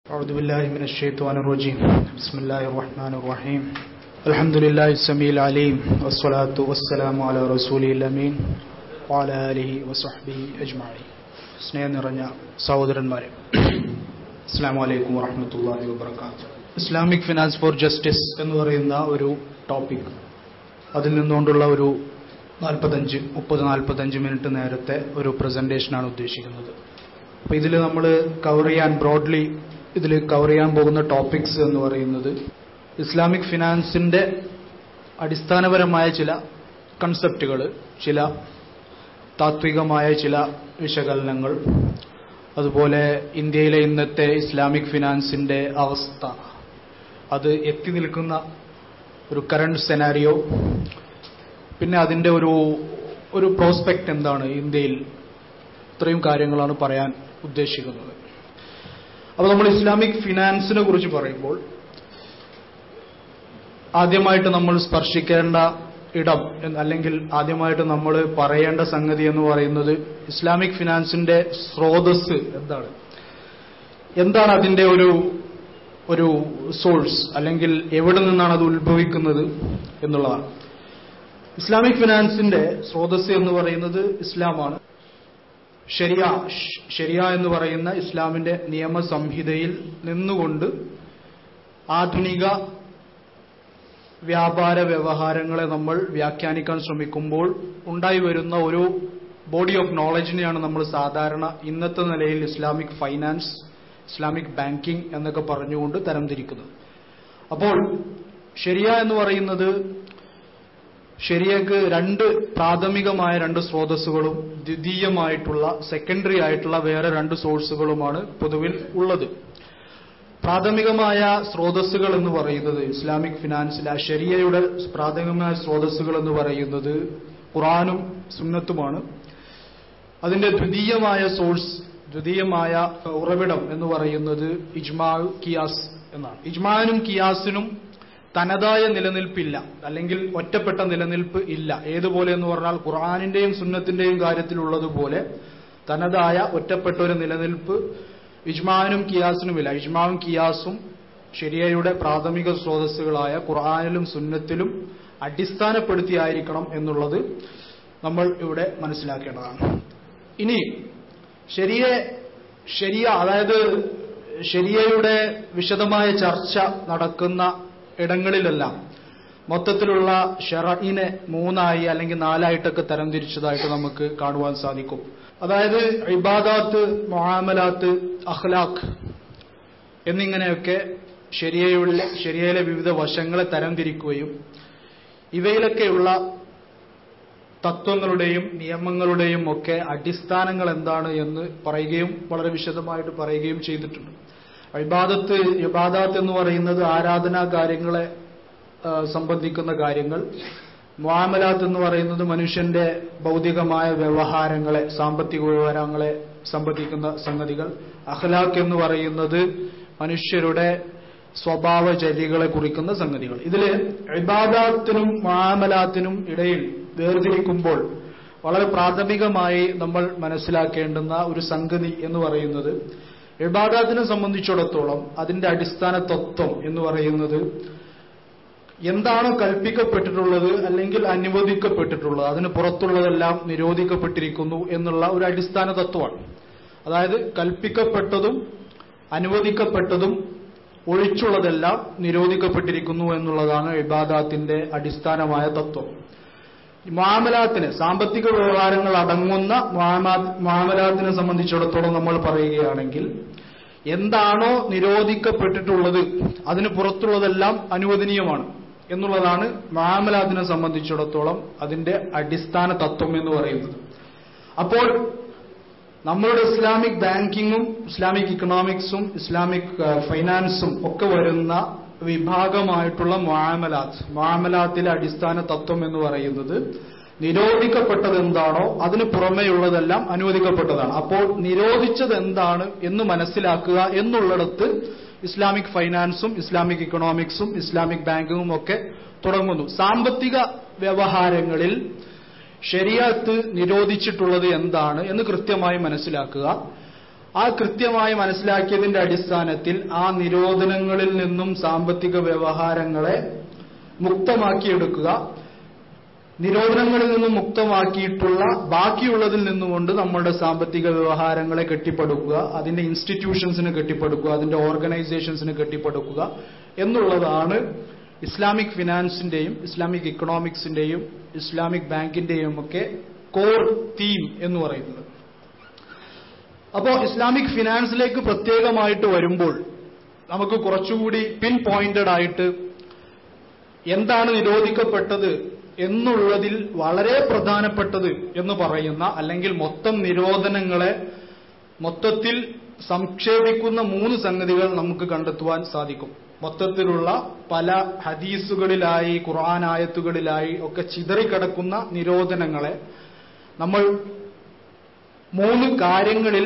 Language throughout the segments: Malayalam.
أعوذ بالله من الشيطان الرجيم بسم الله الرحمن الرحيم الحمد لله السميع العليم والصلاة والسلام على رسوله الأمين وعلى آله وصحبه أجمعين സ്നേഹം നിറഞ്ഞ സഹോദരന്മാരെ, അസ്സലാമു അലൈക്കും വറഹ്മത്തുള്ളാഹി വബറകാതുഹു. ഇസ്ലാമിക് ഫിനാൻസ് ഫോർ ജസ്റ്റിസ് എന്ന് പറയുന്ന ഒരു ടോപ്പിക്, അതിൽ നിന്നുകൊണ്ടുള്ള ഒരു 30-45 മിനിറ്റ് നേരത്തെ ഒരു പ്രസന്റേഷനാണ് ഉദ്ദേശിക്കുന്നത്. അപ്പോൾ ഇതിൽ നമ്മൾ കവർ ചെയ്യാൻ പോകുന്ന ടോപ്പിക്സ് എന്ന് പറയുന്നത് ഇസ്ലാമിക് ഫിനാൻസിന്റെ അടിസ്ഥാനപരമായ ചില കൺസെപ്റ്റുകൾ, ചില താത്വികമായ ചില വിശകലനങ്ങൾ, അതുപോലെ ഇന്ത്യയിലെ ഇന്നത്തെ ഇസ്ലാമിക് ഫിനാൻസിന്റെ അവസ്ഥ, അത് എത്തി നിൽക്കുന്ന ഒരു കറണ്ട് സെനാരിയോ, പിന്നെ അതിന്റെ ഒരു പ്രോസ്പെക്ട് എന്താണ് ഇന്ത്യയിൽ, ഇത്രയും കാര്യങ്ങളാണ് പറയാൻ ഉദ്ദേശിക്കുന്നത്. അപ്പോൾ നമ്മൾ ഇസ്ലാമിക് ഫിനാൻസിനെ കുറിച്ച് പറയുമ്പോൾ ആദ്യമായിട്ട് നമ്മൾ സ്പർശിക്കേണ്ട ഇടം, അല്ലെങ്കിൽ ആദ്യമായിട്ട് നമ്മൾ പറയേണ്ട സംഗതി എന്ന് പറയുന്നത് ഇസ്ലാമിക് ഫിനാൻസിന്റെ സ്രോതസ് എന്താണ് അതിന്റെ ഒരു സോഴ്സ്, അല്ലെങ്കിൽ എവിടെ നിന്നാണ് അത് ഉത്ഭവിക്കുന്നത് എന്നുള്ളതാണ്. ഇസ്ലാമിക് ഫിനാൻസിന്റെ സ്രോതസ് എന്ന് പറയുന്നത് ഇസ്ലാമാണ്. ശരിയ എന്ന് പറയുന്ന ഇസ്ലാമിന്റെ നിയമസംഹിതയിൽ നിന്നുകൊണ്ട് ആധുനിക വ്യാപാര വ്യവഹാരങ്ങളെ നമ്മൾ വ്യാഖ്യാനിക്കാൻ ശ്രമിക്കുമ്പോൾ ഉണ്ടായി വരുന്ന ഒരു ബോഡി ഓഫ് നോളജിനെയാണ് നമ്മൾ സാധാരണ ഇന്നത്തെ നിലയിൽ ഇസ്ലാമിക് ഫൈനാൻസ്, ഇസ്ലാമിക് ബാങ്കിങ് എന്നൊക്കെ പറഞ്ഞുകൊണ്ട് തരംതിരിക്കുന്നത്. അപ്പോൾ ശരിയ എന്ന് പറയുന്നത്, ശരിയക്ക് പ്രാഥമികമായ രണ്ട് സ്രോതസ്സുകളും ദ്വിതീയമായിട്ടുള്ള സെക്കൻഡറി ആയിട്ടുള്ള വേറെ രണ്ട് സോഴ്സുകളുമാണ് പൊതുവിൽ ഉള്ളത്. പ്രാഥമികമായ സ്രോതസ്സുകൾ എന്ന് പറയുന്നത് ഇസ്ലാമിക് ഫിനാൻസിലെ ശരിയയുടെ പ്രാഥമികമായ സ്രോതസ്സുകൾ എന്ന് പറയുന്നത് ഖുർആനും സുന്നത്തുമാണ്. അതിന്റെ ദ്വിതീയമായ ഉറവിടം എന്ന് പറയുന്നത് ഇജ്മാ, കിയാസ് എന്നാണ്. ഇജ്മാനും കിയാസിനും തനതായ നിലനിൽപ്പില്ല, അല്ലെങ്കിൽ ഒറ്റപ്പെട്ട നിലനിൽപ്പ് ഇല്ല. ഏതുപോലെ എന്ന് പറഞ്ഞാൽ ഖുർആനിന്റെയും സുന്നത്തിന്റെയും കാര്യത്തിലുള്ളതുപോലെ തനതായ ഒറ്റപ്പെട്ട ഒരു നിലനിൽപ്പ് ഇജ്മാനും കിയാസിനുമില്ല. ഇജ്മാവും കിയാസും ശരിയയുടെ പ്രാഥമിക സ്രോതസ്സുകളായ ഖുർആനിലും സുന്നത്തിലും അടിസ്ഥാനപ്പെടുത്തിയായിരിക്കണം എന്നുള്ളത് നമ്മൾ ഇവിടെ മനസ്സിലാക്കേണ്ടതാണ്. ഇനി അതായത് ശരിയയുടെ വിശദമായ ചർച്ച നടക്കുന്ന ഇടങ്ങളിലെല്ലാം മൊത്തത്തിലുള്ള ശറഇനെ 3 അല്ലെങ്കിൽ 4 തരംതിരിച്ചതായിട്ട് നമുക്ക് കാണുവാൻ സാധിക്കും. അതായത് ഇബാദാത്ത്, മുആമലാത്ത്, അഖ്ലാഖ് എന്നിങ്ങനെയൊക്കെ ശരിയയിലെ വിവിധ വശങ്ങളെ തരംതിരിക്കുകയും ഇവയിലൊക്കെയുള്ള തത്വങ്ങളുടെയും നിയമങ്ങളുടെയും ഒക്കെ അടിസ്ഥാനങ്ങൾ എന്താണ് എന്ന് പറയുകയും വളരെ വിശദമായിട്ട് പറയുകയും ചെയ്തിട്ടുണ്ട്. ഇബാദത്ത് എന്ന് പറയുന്നത് ആരാധനാ കാര്യങ്ങളെ സംബന്ധിക്കുന്ന കാര്യങ്ങൾ, മുആമലാത്ത് എന്ന് പറയുന്നത് മനുഷ്യന്റെ ഭൗതികമായ വ്യവഹാരങ്ങളെ, സാമ്പത്തിക വ്യവഹാരങ്ങളെ സംബന്ധിക്കുന്ന സംഗതികൾ, അഖ്ലാഖ് എന്ന് പറയുന്നത് മനുഷ്യരുടെ സ്വഭാവചര്യകളെ കുറിക്കുന്ന സംഗതികൾ. ഇതില് ഇബാദത്തിനും മുആമലാത്തിനും ഇടയിൽ വേർതിരിക്കുമ്പോൾ വളരെ പ്രാഥമികമായി നമ്മൾ മനസ്സിലാക്കേണ്ടുന്ന ഒരു സംഗതി എന്ന് പറയുന്നത്, ഇബാദത്തിനെ സംബന്ധിച്ചിടത്തോളം അതിന്റെ അടിസ്ഥാന തത്വം എന്ന് പറയുന്നത് എന്താണോ കൽപ്പിക്കപ്പെട്ടിട്ടുള്ളത് അല്ലെങ്കിൽ അനുവദിക്കപ്പെട്ടിട്ടുള്ളത്, അതിന് പുറത്തുള്ളതെല്ലാം നിരോധിക്കപ്പെട്ടിരിക്കുന്നു എന്നുള്ള ഒരു അടിസ്ഥാന തത്വമാണ്. അതായത് കൽപ്പിക്കപ്പെട്ടതും അനുവദിക്കപ്പെട്ടതും ഒഴിച്ചുള്ളതെല്ലാം നിരോധിക്കപ്പെട്ടിരിക്കുന്നു എന്നുള്ളതാണ് ഇബാദത്തിന്റെ അടിസ്ഥാനമായ തത്വം. മുആമലാത്തിന്, സാമ്പത്തിക വ്യവഹാരങ്ങൾ അടങ്ങുന്ന മുആമലാത്തിനെ സംബന്ധിച്ചിടത്തോളം നമ്മൾ പറയുകയാണെങ്കിൽ എന്താണോ നിരോധിക്കപ്പെട്ടിട്ടുള്ളത് അതിന് പുറത്തുള്ളതെല്ലാം അനുവദനീയമാണ് എന്നുള്ളതാണ് മുആമലാത്തിനെ സംബന്ധിച്ചിടത്തോളം അതിന്റെ അടിസ്ഥാന തത്വം എന്ന് പറയുന്നത്. അപ്പോൾ നമ്മളുടെ ഇസ്ലാമിക് ബാങ്കിങ്ങും ഇസ്ലാമിക് ഇക്കണോമിക്സും ഇസ്ലാമിക് ഫൈനാൻസും ഒക്കെ വരുന്ന വിഭാഗമായിട്ടുള്ള മുആമലാത്തിലെ അടിസ്ഥാന തത്വം എന്ന് പറയുന്നത് നിരോധിക്കപ്പെട്ടത് എന്താണോ അതിന് പുറമേയുള്ളതെല്ലാം അനുവദിക്കപ്പെട്ടതാണ്. അപ്പോൾ നിരോധിച്ചത് എന്താണ് എന്ന് മനസ്സിലാക്കുക എന്നുള്ളിടത്ത് ഇസ്ലാമിക് ഫൈനാൻസും ഇസ്ലാമിക് ഇക്കണോമിക്സും ഇസ്ലാമിക് ബാങ്കിങ്ങും ഒക്കെ തുടങ്ങുന്നു. സാമ്പത്തിക വ്യവഹാരങ്ങളിൽ ശരീഅത്ത് നിരോധിച്ചിട്ടുള്ളത് എന്താണ് എന്ന് കൃത്യമായി മനസ്സിലാക്കുക. ആ കൃത്യമായി മനസ്സിലാക്കിയതിന്റെ അടിസ്ഥാനത്തിൽ ആ നിരോധനങ്ങളിൽ നിന്നും സാമ്പത്തിക വ്യവഹാരങ്ങളെ മുക്തമാക്കിയെടുക്കുക, നിരോധനങ്ങളിൽ നിന്നും മുക്തമാക്കിയിട്ടുള്ള ബാക്കിയുള്ളതിൽ നിന്നുകൊണ്ട് നമ്മളുടെ സാമ്പത്തിക വ്യവഹാരങ്ങളെ കെട്ടിപ്പടുക്കുക, അതിന്റെ ഇൻസ്റ്റിറ്റ്യൂഷൻസിന് കെട്ടിപ്പടുക്കുക, അതിന്റെ ഓർഗനൈസേഷൻസിന് കെട്ടിപ്പടുക്കുക എന്നുള്ളതാണ് ഇസ്ലാമിക് ഫിനാൻസിന്റെയും ഇസ്ലാമിക് ഇക്കണോമിക്സിന്റെയും ഇസ്ലാമിക് ബാങ്കിന്റെയും ഒക്കെ കോർ തീം എന്ന് പറയുന്നത്. അപ്പോൾ ഇസ്ലാമിക് ഫിനാൻസിലേക്ക് പ്രത്യേകമായിട്ട് വരുമ്പോൾ നമുക്ക് കുറച്ചുകൂടി പിൻ പോയിന്റഡ് ആയിട്ട് എന്താണ് നിരോധിക്കപ്പെട്ടത് എന്നുള്ളതിൽ വളരെ പ്രധാനപ്പെട്ടത് എന്ന് പറയുന്ന, അല്ലെങ്കിൽ മൊത്തം നിരോധനങ്ങളെ മൊത്തത്തിൽ സംക്ഷേപിക്കുന്ന 3 സംഗതികൾ നമുക്ക് കണ്ടെത്തുവാൻ സാധിക്കും. മൊത്തത്തിലുള്ള പല ഹദീസുകളിലായി ഖുർആൻ ആയത്തുകളിലായി ഒക്കെ ചിതറിക്കിടക്കുന്ന നിരോധനങ്ങളെ നമ്മൾ 3 കാര്യങ്ങളിൽ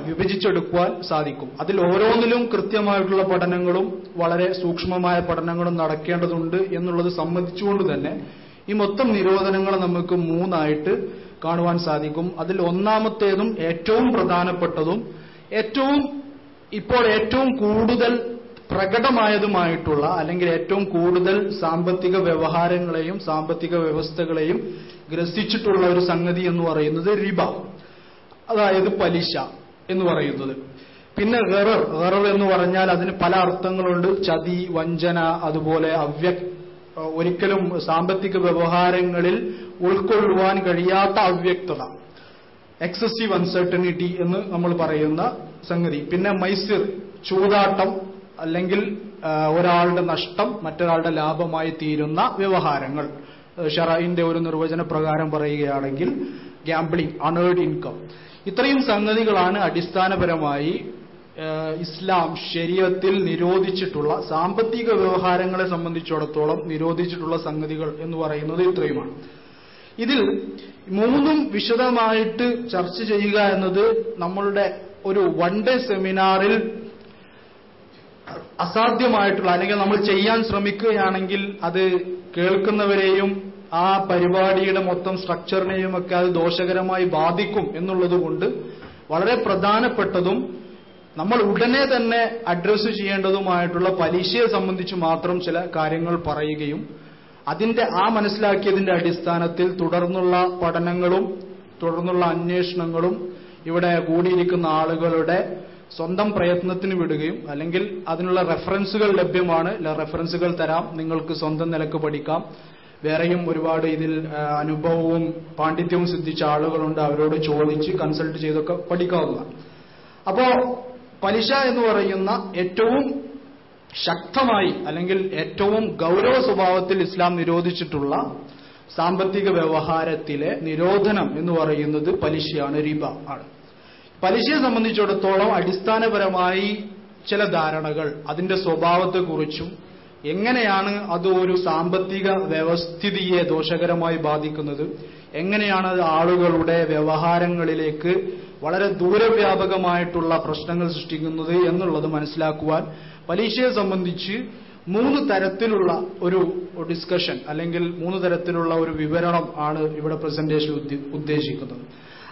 വിഭജിച്ചെടുക്കുവാൻ സാധിക്കും. അതിൽ ഓരോന്നിലും കൃത്യമായിട്ടുള്ള പഠനങ്ങളും വളരെ സൂക്ഷ്മമായ പഠനങ്ങളും നടക്കേണ്ടതുണ്ട് എന്നുള്ളത് സമ്മതിച്ചുകൊണ്ട് തന്നെ ഈ മൊത്തം നിരോധനങ്ങളെ നമുക്ക് 3 ആയിട്ട് കാണുവാൻ സാധിക്കും. അതിൽ ഒന്നാമത്തേതും ഏറ്റവും പ്രധാനപ്പെട്ടതും ഇപ്പോൾ ഏറ്റവും കൂടുതൽ പ്രകടമായതുമായിട്ടുള്ള, അല്ലെങ്കിൽ ഏറ്റവും കൂടുതൽ സാമ്പത്തിക വ്യവഹാരങ്ങളെയും സാമ്പത്തിക വ്യവസ്ഥകളെയും ഗ്രസിച്ചിട്ടുള്ള ഒരു സംഗതി എന്ന് പറയുന്നത് റിബ, അതായത് പലിശ എന്ന് പറയുന്നത്. പിന്നെ ഗറർ എന്ന് പറഞ്ഞാൽ അതിന് പല അർത്ഥങ്ങളുണ്ട്. ചതി, വഞ്ചന, അതുപോലെ ഒരിക്കലും സാമ്പത്തിക വ്യവഹാരങ്ങളിൽ ഉൾക്കൊള്ളുവാൻ കഴിയാത്ത അവ്യക്തത, എക്സസീവ് അൺസർട്ടനിറ്റി എന്ന് നമ്മൾ പറയുന്ന സംഗതി. പിന്നെ മൈസിർ, ചൂതാട്ടം, അല്ലെങ്കിൽ ഒരാളുടെ നഷ്ടം മറ്റൊരാളുടെ ലാഭമായി തീരുന്ന വ്യവഹാരങ്ങൾ. ഷറഈന്റെ ഒരു നിർവചന പ്രകാരം പറയുകയാണെങ്കിൽ ഗാംബ്ലിംഗ്, അണേർഡ് ഇൻകം. ഇത്രയും സംഗതികളാണ് അടിസ്ഥാനപരമായി ഇസ്ലാം ശരീഅത്തിൽ നിരോധിച്ചിട്ടുള്ള, സാമ്പത്തിക വ്യവഹാരങ്ങളെ സംബന്ധിച്ചിടത്തോളം നിരോധിച്ചിട്ടുള്ള സംഗതികൾ എന്ന് പറയുന്നത് ഇത്രയുമാണ്. ഇതിൽ 3ഉം വിശദമായിട്ട് ചർച്ച ചെയ്യുക എന്നത് നമ്മളുടെ ഒരു 1 ഡേ സെമിനാറിൽ അസാധ്യമായിട്ടുള്ള, അല്ലെങ്കിൽ നമ്മൾ ചെയ്യാൻ ശ്രമിക്കുകയാണെങ്കിൽ അത് കേൾക്കുന്നവരെയും ആ പരിപാടിയുടെ മൊത്തം സ്ട്രക്ചറിനെയും ഒക്കെ അത് ദോഷകരമായി ബാധിക്കും എന്നുള്ളതുകൊണ്ട് വളരെ പ്രധാനപ്പെട്ടതും നമ്മൾ ഉടനെ തന്നെ അഡ്രസ്സ് ചെയ്യേണ്ടതുമായിട്ടുള്ള പലിശയെ സംബന്ധിച്ച് മാത്രം ചില കാര്യങ്ങൾ പറയുകയും അതിന്റെ മനസ്സിലാക്കിയതിന്റെ അടിസ്ഥാനത്തിൽ തുടർന്നുള്ള പഠനങ്ങളും തുടർന്നുള്ള അന്വേഷണങ്ങളും ഇവിടെ കൂടിയിരിക്കുന്ന ആളുകളുടെ സ്വന്തം പ്രയത്നത്തിന് വിടുകയും, അല്ലെങ്കിൽ അതിനുള്ള റെഫറൻസുകൾ ലഭ്യമാണ്, റെഫറൻസുകൾ തരാം, നിങ്ങൾക്ക് സ്വന്തം നിലക്ക് പഠിക്കാം. വേറെയും ഒരുപാട് ഇതിൽ അനുഭവവും പാണ്ഡിത്യവും സിദ്ധിച്ച ആളുകളുണ്ട്, അവരോട് ചോദിച്ച് കൺസൾട്ട് ചെയ്തൊക്കെ പഠിക്കാവുന്നതാണ്. അപ്പോ പലിശ എന്ന് പറയുന്ന ഏറ്റവും ശക്തമായി, അല്ലെങ്കിൽ ഏറ്റവും ഗൗരവ സ്വഭാവത്തിൽ ഇസ്ലാം നിരോധിച്ചിട്ടുള്ള സാമ്പത്തിക വ്യവഹാരത്തിലെ നിരോധനം എന്ന് പറയുന്നത് പലിശയാണ്, റിബ ആണ്. പലിശയെ സംബന്ധിച്ചിടത്തോളം അടിസ്ഥാനപരമായി ചില ധാരണകൾ, അതിന്റെ സ്വഭാവത്തെക്കുറിച്ചും എങ്ങനെയാണ് അത് ഒരു സാമ്പത്തിക വ്യവസ്ഥിതിയെ ദോഷകരമായി ബാധിക്കുന്നത്, എങ്ങനെയാണ് അത് ആളുകളുടെ വ്യവഹാരങ്ങളിലേക്ക് വളരെ ദൂരവ്യാപകമായിട്ടുള്ള പ്രശ്നങ്ങൾ സൃഷ്ടിക്കുന്നത് എന്നുള്ളത് മനസ്സിലാക്കുവാൻ പലിശയെ സംബന്ധിച്ച് 3 തരത്തിലുള്ള ഒരു ഡിസ്കഷൻ, അല്ലെങ്കിൽ 3 തരത്തിലുള്ള ഒരു വിവരണം ആണ് ഇവിടെ പ്രസന്റേഷൻ ഉദ്ദേശിക്കുന്നത്.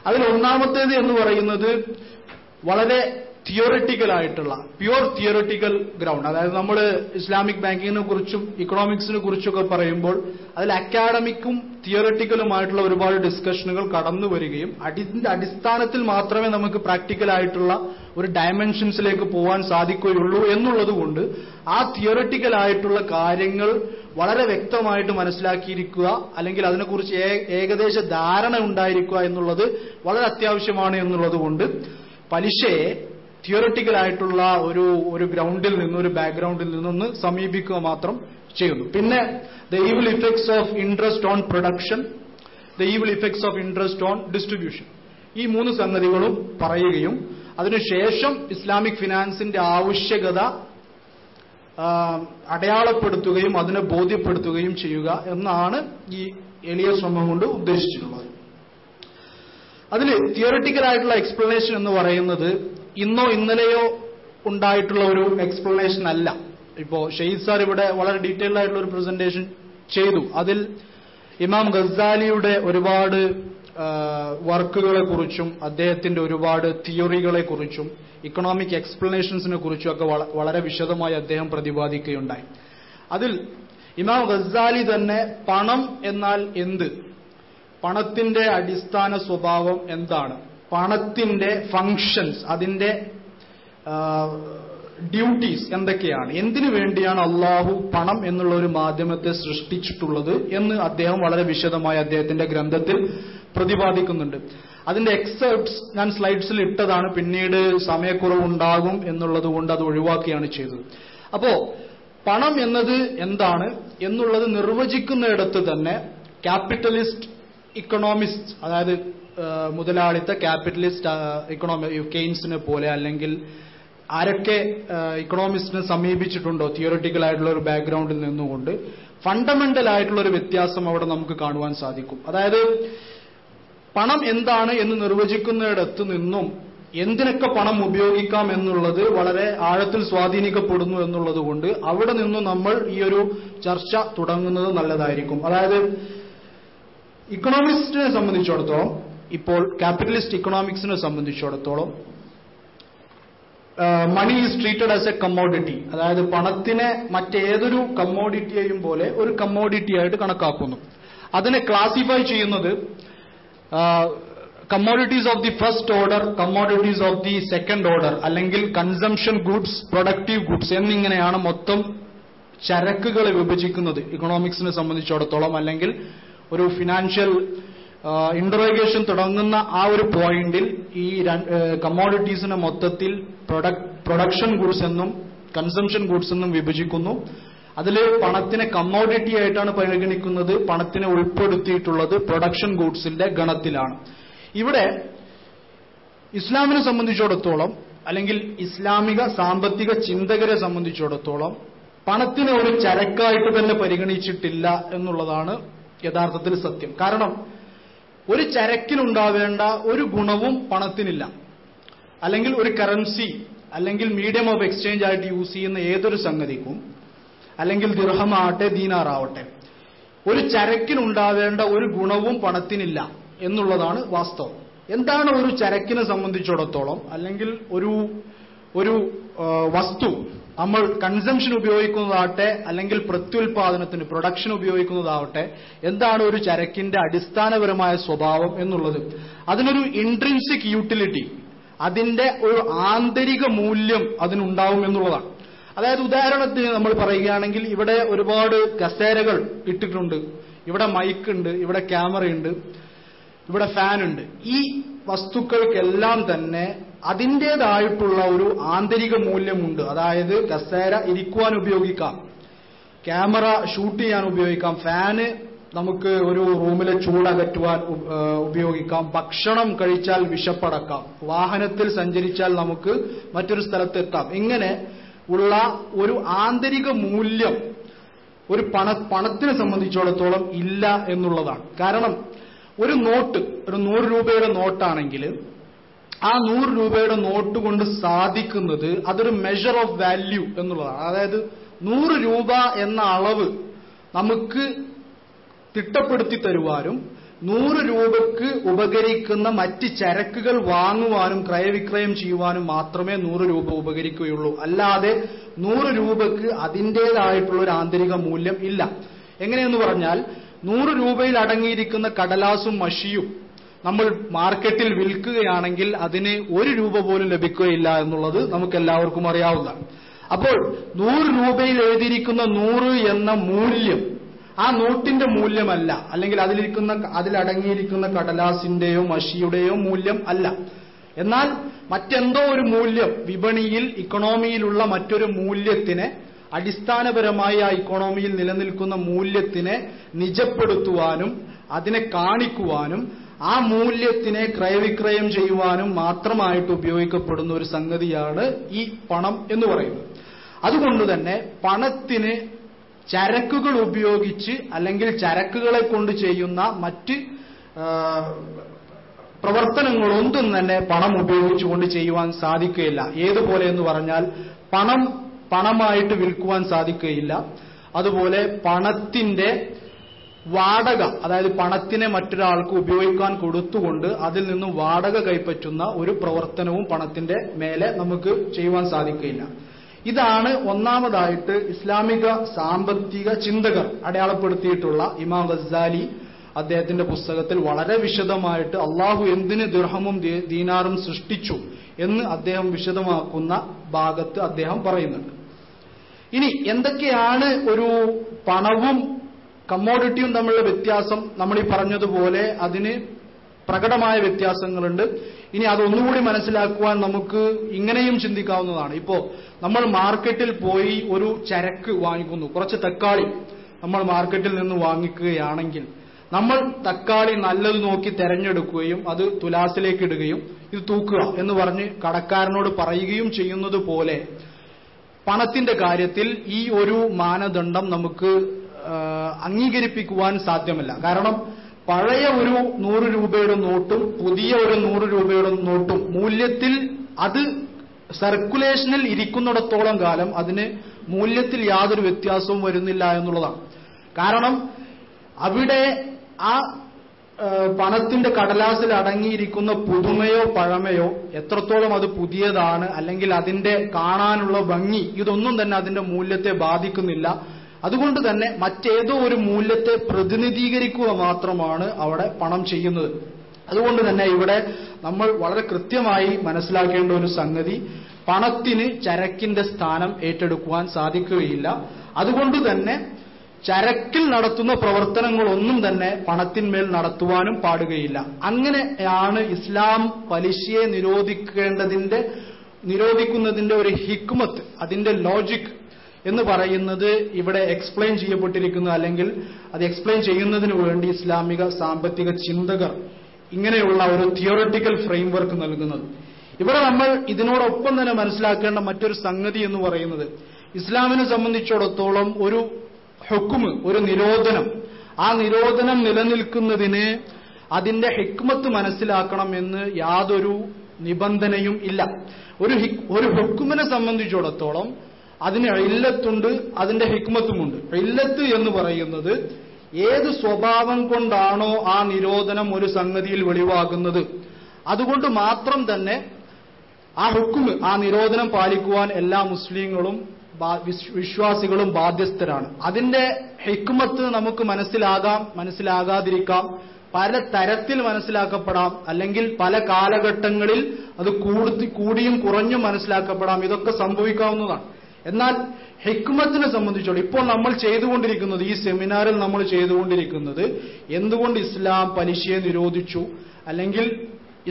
അതിൽ ഒന്നാമത്തേത് എന്ന് പറയുന്നത് വളരെ തിയോറിറ്റിക്കൽ ആയിട്ടുള്ള, പ്യുവർ തിയോറിറ്റിക്കൽ ഗ്രൗണ്ട്. അതായത് നമ്മൾ ഇസ്ലാമിക് ബാങ്കിങ്ങിനെ കുറിച്ചും ഇക്കണോമിക്സിനെ കുറിച്ചൊക്കെ പറയുമ്പോൾ അതിൽ അക്കാഡമിക്കും തിയോറിറ്റിക്കലുമായിട്ടുള്ള ഒരുപാട് ഡിസ്കഷനുകൾ കടന്നു വരികയും അതിന്റെ അടിസ്ഥാനത്തിൽ മാത്രമേ നമുക്ക് പ്രാക്ടിക്കൽ ആയിട്ടുള്ള ഒരു ഡയമെൻഷൻസിലേക്ക് പോകാൻ സാധിക്കുകയുള്ളൂ എന്നുള്ളതുകൊണ്ട് ആ തിയോറിറ്റിക്കൽ ആയിട്ടുള്ള കാര്യങ്ങൾ വളരെ വ്യക്തമായിട്ട് മനസ്സിലാക്കിയിരിക്കുക, അല്ലെങ്കിൽ അതിനെക്കുറിച്ച് ഏകദേശ ധാരണ ഉണ്ടായിരിക്കുക എന്നുള്ളത് വളരെ അത്യാവശ്യമാണ് എന്നുള്ളതുകൊണ്ട് പലിശയെ തിയോറിറ്റിക്കൽ ആയിട്ടുള്ള ഒരു ഗ്രൗണ്ടിൽ നിന്ന്, ഒരു ബാക്ക്ഗ്രൗണ്ടിൽ നിന്നൊന്ന് സമീപിക്കുക മാത്രം ചെയ്യുന്നു. പിന്നെ the evil effects of interest on production, the evil effects of interest on distribution, ഈ 3 സംഗതികളും പറയുകയും അതിനുശേഷം ഇസ്ലാമിക് ഫിനാൻസിന്റെ ആവശ്യകത അടയാളപ്പെടുത്തുകയും അതിനെ ബോധ്യപ്പെടുത്തുകയും ചെയ്യുക എന്നാണ് ഈ എളിയ ശ്രമം കൊണ്ട് ഉദ്ദേശിച്ചിട്ടുള്ളത്. അതിൽ തിയോറിറ്റിക്കൽ ആയിട്ടുള്ള എക്സ്പ്ലനേഷൻ എന്ന് പറയുന്നത് ഇന്നോ ഇന്നലെയോ ഉണ്ടായിട്ടുള്ള ഒരു എക്സ്പ്ലനേഷൻ അല്ല. ഇപ്പോ ഷെയ്ഖ് സാർ ഇവിടെ വളരെ ഡീറ്റെയിൽഡ് ആയിട്ടുള്ള ഒരു പ്രസന്റേഷൻ ചെയ്തു. അതിൽ ഇമാം ഗസാലിയുടെ ഒരുപാട് വർക്കുകളെ കുറിച്ചും അദ്ദേഹത്തിന്റെ ഒരുപാട് തിയറികളെ കുറിച്ചും ഇക്കണോമിക് എക്സ്പ്ലനേഷൻസിനെ കുറിച്ചും ഒക്കെ വളരെ വിശദമായി അദ്ദേഹം പ്രതിപാദിക്കുകയുണ്ടായി. അതിൽ ഇമാം ഗസാലി തന്നെ പണം എന്നാൽ എന്ത്, പണത്തിന്റെ അടിസ്ഥാന സ്വഭാവം എന്താണ്, പണത്തിന്റെ ഫങ്ഷൻസ്, അതിന്റെ ഡ്യൂട്ടീസ് എന്തൊക്കെയാണ്, എന്തിനു വേണ്ടിയാണ് അള്ളാഹു പണം എന്നുള്ള ഒരു മാധ്യമത്തെ സൃഷ്ടിച്ചിട്ടുള്ളത് എന്ന് അദ്ദേഹം വളരെ വിശദമായി അദ്ദേഹത്തിന്റെ ഗ്രന്ഥത്തിൽ പ്രതിപാദിക്കുന്നുണ്ട്. അതിന്റെ എക്സെപ്റ്റ്സ് ഞാൻ സ്ലൈഡ്സിൽ ഇട്ടതാണ്, പിന്നീട് സമയക്കുറവുണ്ടാകും എന്നുള്ളത് കൊണ്ട് അത് ഒഴിവാക്കുകയാണ് ചെയ്തത്. അപ്പോ പണം എന്നത് എന്താണ് എന്നുള്ളത് നിർവചിക്കുന്നിടത്ത് തന്നെ ക്യാപിറ്റലിസ്റ്റ് ഇക്കണോമിസ്റ്റ്, അതായത് മുതലാളിത്ത ക്യാപിറ്റലിസ്റ്റ് കെയ്ൻസിനെ പോലെ അല്ലെങ്കിൽ ആരൊക്കെ ഇക്കണോമിസ്റ്റിനെ സമീപിച്ചിട്ടുണ്ടോ തിയറിറ്റിക്കൽ ആയിട്ടുള്ള ഒരു ബാക്ക്ഗ്രൗണ്ടിൽ നിന്നുകൊണ്ട് ഫണ്ടമെന്റൽ ആയിട്ടുള്ള ഒരു വ്യത്യാസം അവിടെ നമുക്ക് കാണുവാൻ സാധിക്കും. അതായത് പണം എന്താണ് എന്ന് നിർവചിക്കുന്നിടത്ത് നിന്നും എന്തിനൊക്കെ പണം ഉപയോഗിക്കാം എന്നുള്ളത് വളരെ ആഴത്തിൽ സ്വാധീനിക്കപ്പെടുന്നു എന്നുള്ളത് കൊണ്ട് അവിടെ നിന്നും നമ്മൾ ഈ ഒരു ചർച്ച തുടങ്ങുന്നത് നല്ലതായിരിക്കും. അതായത് ഇക്കണോമിക്സിനെ സംബന്ധിച്ചിടത്തോളം, ഇപ്പോൾ ക്യാപിറ്റലിസ്റ്റ് ഇക്കണോമിക്സിനെ സംബന്ധിച്ചിടത്തോളം money is treated as a commodity, അതായത് പണത്തിനെ മറ്റേതൊരു കമ്മോഡിറ്റിയെയും പോലെ ഒരു കമ്മോഡിറ്റി ആയിട്ട് കണക്കാക്കുന്നു. അതിനെ ക്ലാസിഫൈ ചെയ്യുന്നത് commodities of the first order, commodities of the second order, അല്ലെങ്കിൽ കൺസംഷൻ ഗുഡ്സ്, പ്രൊഡക്റ്റീവ് ഗുഡ്സ് എന്നിങ്ങനെയാണ് മൊത്തം ചരക്കുകളെ വിഭജിക്കുന്നത് ഇക്കണോമിക്സിനെ സംബന്ധിച്ചിടത്തോളം. അല്ലെങ്കിൽ ഒരു ഫിനാൻഷ്യൽ ഇന്ററോഗേഷൻ തുടങ്ങുന്ന ആ ഒരു പോയിന്റിൽ ഈ കമ്മോഡിറ്റീസിനെ മൊത്തത്തിൽ പ്രൊഡക്ഷൻ ഗുഡ്സ് എന്നും കൺസംഷൻ ഗുഡ്സ് എന്നും വിഭജിക്കുന്നു. അതിൽ പണത്തിനെ കമ്മോഡിറ്റി ആയിട്ടാണ് പരിഗണിക്കുന്നത്, പണത്തിനെ ഉൾപ്പെടുത്തിയിട്ടുള്ളത് പ്രൊഡക്ഷൻ ഗുഡ്സിന്റെ ഗണത്തിലാണ്. ഇവിടെ ഇസ്ലാമിനെ സംബന്ധിച്ചിടത്തോളം അല്ലെങ്കിൽ ഇസ്ലാമിക സാമ്പത്തിക ചിന്തകരെ സംബന്ധിച്ചിടത്തോളം പണത്തിനെ ഒരു ചരക്കായിട്ട് തന്നെ പരിഗണിച്ചിട്ടില്ല എന്നുള്ളതാണ് യഥാർത്ഥത്തിൽ സത്യം. കാരണം ഒരു ചരക്കിനുണ്ടാവേണ്ട ഒരു ഗുണവും പണത്തിനില്ല. അല്ലെങ്കിൽ ഒരു കറൻസി അല്ലെങ്കിൽ മീഡിയം ഓഫ് എക്സ്ചേഞ്ച് ആയിട്ട് യൂസ് ചെയ്യുന്ന ഏതൊരു സംഗതിക്കും, അല്ലെങ്കിൽ ദിർഹമാവട്ടെ ദീനാറാവട്ടെ, ഒരു ചരക്കിനുണ്ടാവേണ്ട ഒരു ഗുണവും പണത്തിനില്ല എന്നുള്ളതാണ് വാസ്തവം. എന്താണ് ഒരു ചരക്കിനെ സംബന്ധിച്ചിടത്തോളം, അല്ലെങ്കിൽ ഒരു വസ്തു നമ്മൾ കൺസംഷൻ ഉപയോഗിക്കുന്നതാവട്ടെ അല്ലെങ്കിൽ പ്രത്യുൽപാദനത്തിന് പ്രൊഡക്ഷൻ ഉപയോഗിക്കുന്നതാവട്ടെ, എന്താണ് ഒരു ചരക്കിന്റെ അടിസ്ഥാനപരമായ സ്വഭാവം എന്നുള്ളത്? അതിനൊരു ഇൻട്രിൻസിക് യൂട്ടിലിറ്റി, അതിന്റെ ഒരു ആന്തരിക മൂല്യം അതിനുണ്ടാവും എന്നുള്ളതാണ്. അതായത് ഉദാഹരണത്തിന് നമ്മൾ പറയുകയാണെങ്കിൽ ഇവിടെ ഒരുപാട് കസേരകൾ ഇട്ടിട്ടുണ്ട്, ഇവിടെ മൈക്കുണ്ട്, ഇവിടെ ക്യാമറയുണ്ട്, ഇവിടെ ഫാനുണ്ട്. ഈ വസ്തുക്കൾക്കെല്ലാം തന്നെ അതിൻ്റെതായിട്ടുള്ള ഒരു ആന്തരിക മൂല്യമുണ്ട്. അതായത് കസേര ഇരിക്കുവാൻ ഉപയോഗിക്കാം, ക്യാമറ ഷൂട്ട് ചെയ്യാൻ ഉപയോഗിക്കാം, ഫാന് നമുക്ക് ഒരു റൂമിലെ ചൂടകറ്റുവാൻ ഉപയോഗിക്കാം, ഭക്ഷണം കഴിച്ചാൽ വിശപ്പടക്കാം, വാഹനത്തിൽ സഞ്ചരിച്ചാൽ നമുക്ക് മറ്റൊരു സ്ഥലത്തെത്താം. ഇങ്ങനെ ഉള്ള ഒരു ആന്തരിക മൂല്യം ഒരു പണത്തിനെ സംബന്ധിച്ചിടത്തോളം ഇല്ല എന്നുള്ളതാണ്. കാരണം ഒരു നോട്ട്, ഒരു 100 രൂപയുടെ നോട്ടാണെങ്കിൽ ആ 100 രൂപയുടെ നോട്ട് കൊണ്ട് സാധിക്കുന്നത് അതൊരു മെഷർ ഓഫ് വാല്യൂ എന്നുള്ളതാണ്. അതായത് 100 രൂപ എന്ന അളവ് നമുക്ക് തിട്ടപ്പെടുത്തി തരുവാനും 100 രൂപക്ക് ഉപകരിക്കുന്ന മറ്റ് ചരക്കുകൾ വാങ്ങുവാനും ക്രയവിക്രയം ചെയ്യുവാനും മാത്രമേ 100 രൂപ ഉപകരിക്കുകയുള്ളൂ. അല്ലാതെ 100 രൂപക്ക് അതിൻ്റെതായിട്ടുള്ള ഒരു ആന്തരിക മൂല്യം ഇല്ല. എങ്ങനെയെന്ന് പറഞ്ഞാൽ 100 രൂപയിൽ അടങ്ങിയിരിക്കുന്ന കടലാസും മഷിയും നമ്മൾ മാർക്കറ്റിൽ വിൽക്കുകയാണെങ്കിൽ അതിന് 1 രൂപ പോലും ലഭിക്കുകയില്ല എന്നുള്ളത് നമുക്കെല്ലാവർക്കും അറിയാവുന്നതാണ്. അപ്പോൾ 100 രൂപയിൽ എഴുതിയിരിക്കുന്ന 100 എന്ന മൂല്യം ആ നോട്ടിന്റെ മൂല്യമല്ല, അല്ലെങ്കിൽ അതിലടങ്ങിയിരിക്കുന്ന കടലാസിന്റെയോ മഷിയുടെയോ മൂല്യം അല്ല. എന്നാൽ മറ്റെന്തോ ഒരു മൂല്യം വിപണിയിൽ ഇക്കണോമിയിലുള്ള മറ്റൊരു മൂല്യത്തിനെ, അടിസ്ഥാനപരമായി ആ ഇക്കോണമിയിൽ നിലനിൽക്കുന്ന മൂല്യത്തിനെ നിജപ്പെടുത്തുവാനും അതിനെ കാണിക്കുവാനും ആ മൂല്യത്തിനെ ക്രയവിക്രയം ചെയ്യുവാനും മാത്രമായിട്ട് ഉപയോഗിക്കപ്പെടുന്ന ഒരു സംഗതിയാണ് ഈ പണം എന്ന് പറയുന്നത്. അതുകൊണ്ട് തന്നെ പണത്തിന് ചരക്കുകൾ ഉപയോഗിച്ച് അല്ലെങ്കിൽ ചരക്കുകളെ കൊണ്ട് ചെയ്യുന്ന മറ്റ് പ്രവർത്തനങ്ങളൊന്നും തന്നെ പണം ഉപയോഗിച്ചുകൊണ്ട് ചെയ്യുവാൻ സാധിക്കുകയില്ല. ഏതുപോലെ എന്ന് പറഞ്ഞാൽ പണമായിട്ട് വിൽക്കുവാൻ സാധിക്കുകയില്ല. അതുപോലെ പണത്തിന്റെ വാടക, അതായത് പണത്തിനെ മറ്റൊരാൾക്ക് ഉപയോഗിക്കാൻ കൊടുത്തുകൊണ്ട് അതിൽ നിന്നും വാടക കൈപ്പറ്റുന്ന ഒരു പ്രവർത്തനവും പണത്തിന്റെ മേലെ നമുക്ക് ചെയ്യുവാൻ സാധിക്കുകയില്ല. ഇതാണ് ഒന്നാമതായിട്ട് ഇസ്ലാമിക സാമ്പത്തിക ചിന്തകർ അടയാളപ്പെടുത്തിയിട്ടുള്ള ഇമാം ഗസ്സാലി അദ്ദേഹത്തിന്റെ പുസ്തകത്തിൽ വളരെ വിശദമായിട്ട് അള്ളാഹു എന്തിന് ദിർഹമും ദീനാറും സൃഷ്ടിച്ചു എന്ന് അദ്ദേഹം വിശദമാക്കുന്ന ഭാഗത്ത് അദ്ദേഹം പറയുന്നുണ്ട്. ഇനി എന്തൊക്കെയാണ് ഒരു പണവും കമ്മോഡിറ്റിയും തമ്മിലുള്ള വ്യത്യാസം? നമ്മൾ ഈ പറഞ്ഞതുപോലെ അതിന് പ്രകടമായ വ്യത്യാസങ്ങളുണ്ട്. ഇനി അതൊന്നുകൂടി മനസ്സിലാക്കുവാൻ നമുക്ക് ഇങ്ങനെയും ചിന്തിക്കാവുന്നതാണ്. ഇപ്പോ നമ്മൾ മാർക്കറ്റിൽ പോയി ഒരു ചരക്ക് വാങ്ങിക്കുന്നു, കുറച്ച് തക്കാളി നമ്മൾ മാർക്കറ്റിൽ നിന്ന് വാങ്ങിക്കുകയാണെങ്കിൽ നമ്മൾ തക്കാളി നല്ലത് നോക്കി തെരഞ്ഞെടുക്കുകയും അത് തുലാസിലേക്ക് ഇടുകയും ഇത് തൂക്കുക എന്ന് പറഞ്ഞ് കടക്കാരനോട് പറയുകയും ചെയ്യുന്നത് പോലെ പണത്തിന്റെ കാര്യത്തിൽ ഈ ഒരു മാനദണ്ഡം നമുക്ക് അംഗീകരിപ്പിക്കുവാൻ സാധ്യമല്ല. കാരണം പഴയ ഒരു 100 രൂപയുടെ നോട്ടും പുതിയ ഒരു 100 രൂപയുടെ നോട്ടും മൂല്യത്തിൽ അത് സർക്കുലേഷനിൽ ഇരിക്കുന്നിടത്തോളം കാലം അതിന് മൂല്യത്തിൽ യാതൊരു വ്യത്യാസവും വരുന്നില്ല എന്നുള്ളതാണ്. കാരണം അവിടെ ആ പണത്തിന്റെ കടലാസിൽ അടങ്ങിയിരിക്കുന്ന പുതുമയോ പഴമയോ, എത്രത്തോളം അത് പുതിയതാണ് അല്ലെങ്കിൽ അതിന്റെ കാണാനുള്ള ഭംഗി, ഇതൊന്നും തന്നെ അതിന്റെ മൂല്യത്തെ ബാധിക്കുന്നില്ല. അതുകൊണ്ട് തന്നെ മറ്റേതോ ഒരു മൂല്യത്തെ പ്രതിനിധീകരിക്കുക മാത്രമാണ് അവിടെ പണം ചെയ്യുന്നത്. അതുകൊണ്ട് തന്നെ ഇവിടെ നമ്മൾ വളരെ കൃത്യമായി മനസ്സിലാക്കേണ്ട ഒരു സംഗതി, പണത്തിന് ചരക്കിന്റെ സ്ഥാനം ഏറ്റെടുക്കുവാൻ സാധിക്കുകയില്ല. അതുകൊണ്ട് തന്നെ ചരക്കിൽ നടത്തുന്ന പ്രവർത്തനങ്ങളൊന്നും തന്നെ പണത്തിന്മേൽ നടത്തുവാനും പാടുകയില്ല. അങ്ങനെയാണ് ഇസ്ലാം പലിശയെ നിരോധിക്കുന്നതിന്റെ ഒരു ഹിക്മത്ത്, അതിന്റെ ലോജിക് എന്ന് പറയുന്നത് ഇവിടെ എക്സ്പ്ലെയിൻ ചെയ്യപ്പെട്ടിരിക്കുന്നു. അല്ലെങ്കിൽ അത് എക്സ്പ്ലെയിൻ ചെയ്യുന്നതിന് വേണ്ടി ഇസ്ലാമിക സാമ്പത്തിക ചിന്തകർ ഇങ്ങനെയുള്ള ഒരു തിയോറിറ്റിക്കൽ ഫ്രെയിംവർക്ക് നൽകുന്നത്. ഇവിടെ നമ്മൾ ഇതിനോടൊപ്പം തന്നെ മനസ്സിലാക്കേണ്ട മറ്റൊരു സംഗതി എന്ന് പറയുന്നത്, ഇസ്ലാമിനെ സംബന്ധിച്ചിടത്തോളം ഒരു ഹുക്മ്, ഒരു നിരോധനം, ആ നിരോധനം നിലനിൽക്കുന്നതിന് അതിന്റെ ഹിക്മത്ത് മനസ്സിലാക്കണം എന്ന് യാതൊരു നിബന്ധനയും ഇല്ല. ഒരു ഹുക്മിനെ സംബന്ധിച്ചിടത്തോളം അതിന് ഇല്ലത്തുണ്ട്, അതിന്റെ ഹിക്മത്തുമുണ്ട്. ഇല്ലത്ത് എന്ന് പറയുന്നത് ഏത് സ്വഭാവം കൊണ്ടാണോ ആ നിരോധനം ഒരു സംഗതിയിൽ വെളിവാകുന്നത്, അതുകൊണ്ട് മാത്രം തന്നെ ആ ഹുക്മ്, ആ നിരോധനം പാലിക്കുവാൻ എല്ലാ മുസ്ലിങ്ങളും വിശ്വാസികളും ബാധ്യസ്ഥരാണ്. അതിന്റെ ഹിക്മത്ത് നമുക്ക് മനസ്സിലാകാം, മനസ്സിലാകാതിരിക്കാം, പല തരത്തിൽ മനസ്സിലാക്കപ്പെടാം, അല്ലെങ്കിൽ പല കാലഘട്ടങ്ങളിൽ അത് കൂടിയും കുറഞ്ഞും മനസ്സിലാക്കപ്പെടാം. ഇതൊക്കെ സംഭവിക്കാവുന്നതാണ്. എന്നാൽ ഹിക്മത്തിനെ സംബന്ധിച്ചോളം ഇപ്പോൾ നമ്മൾ ചെയ്തുകൊണ്ടിരിക്കുന്നത്, ഈ സെമിനാറിൽ നമ്മൾ ചെയ്തുകൊണ്ടിരിക്കുന്നത്, എന്തുകൊണ്ട് ഇസ്ലാം പലിശയെ നിരോധിച്ചു, അല്ലെങ്കിൽ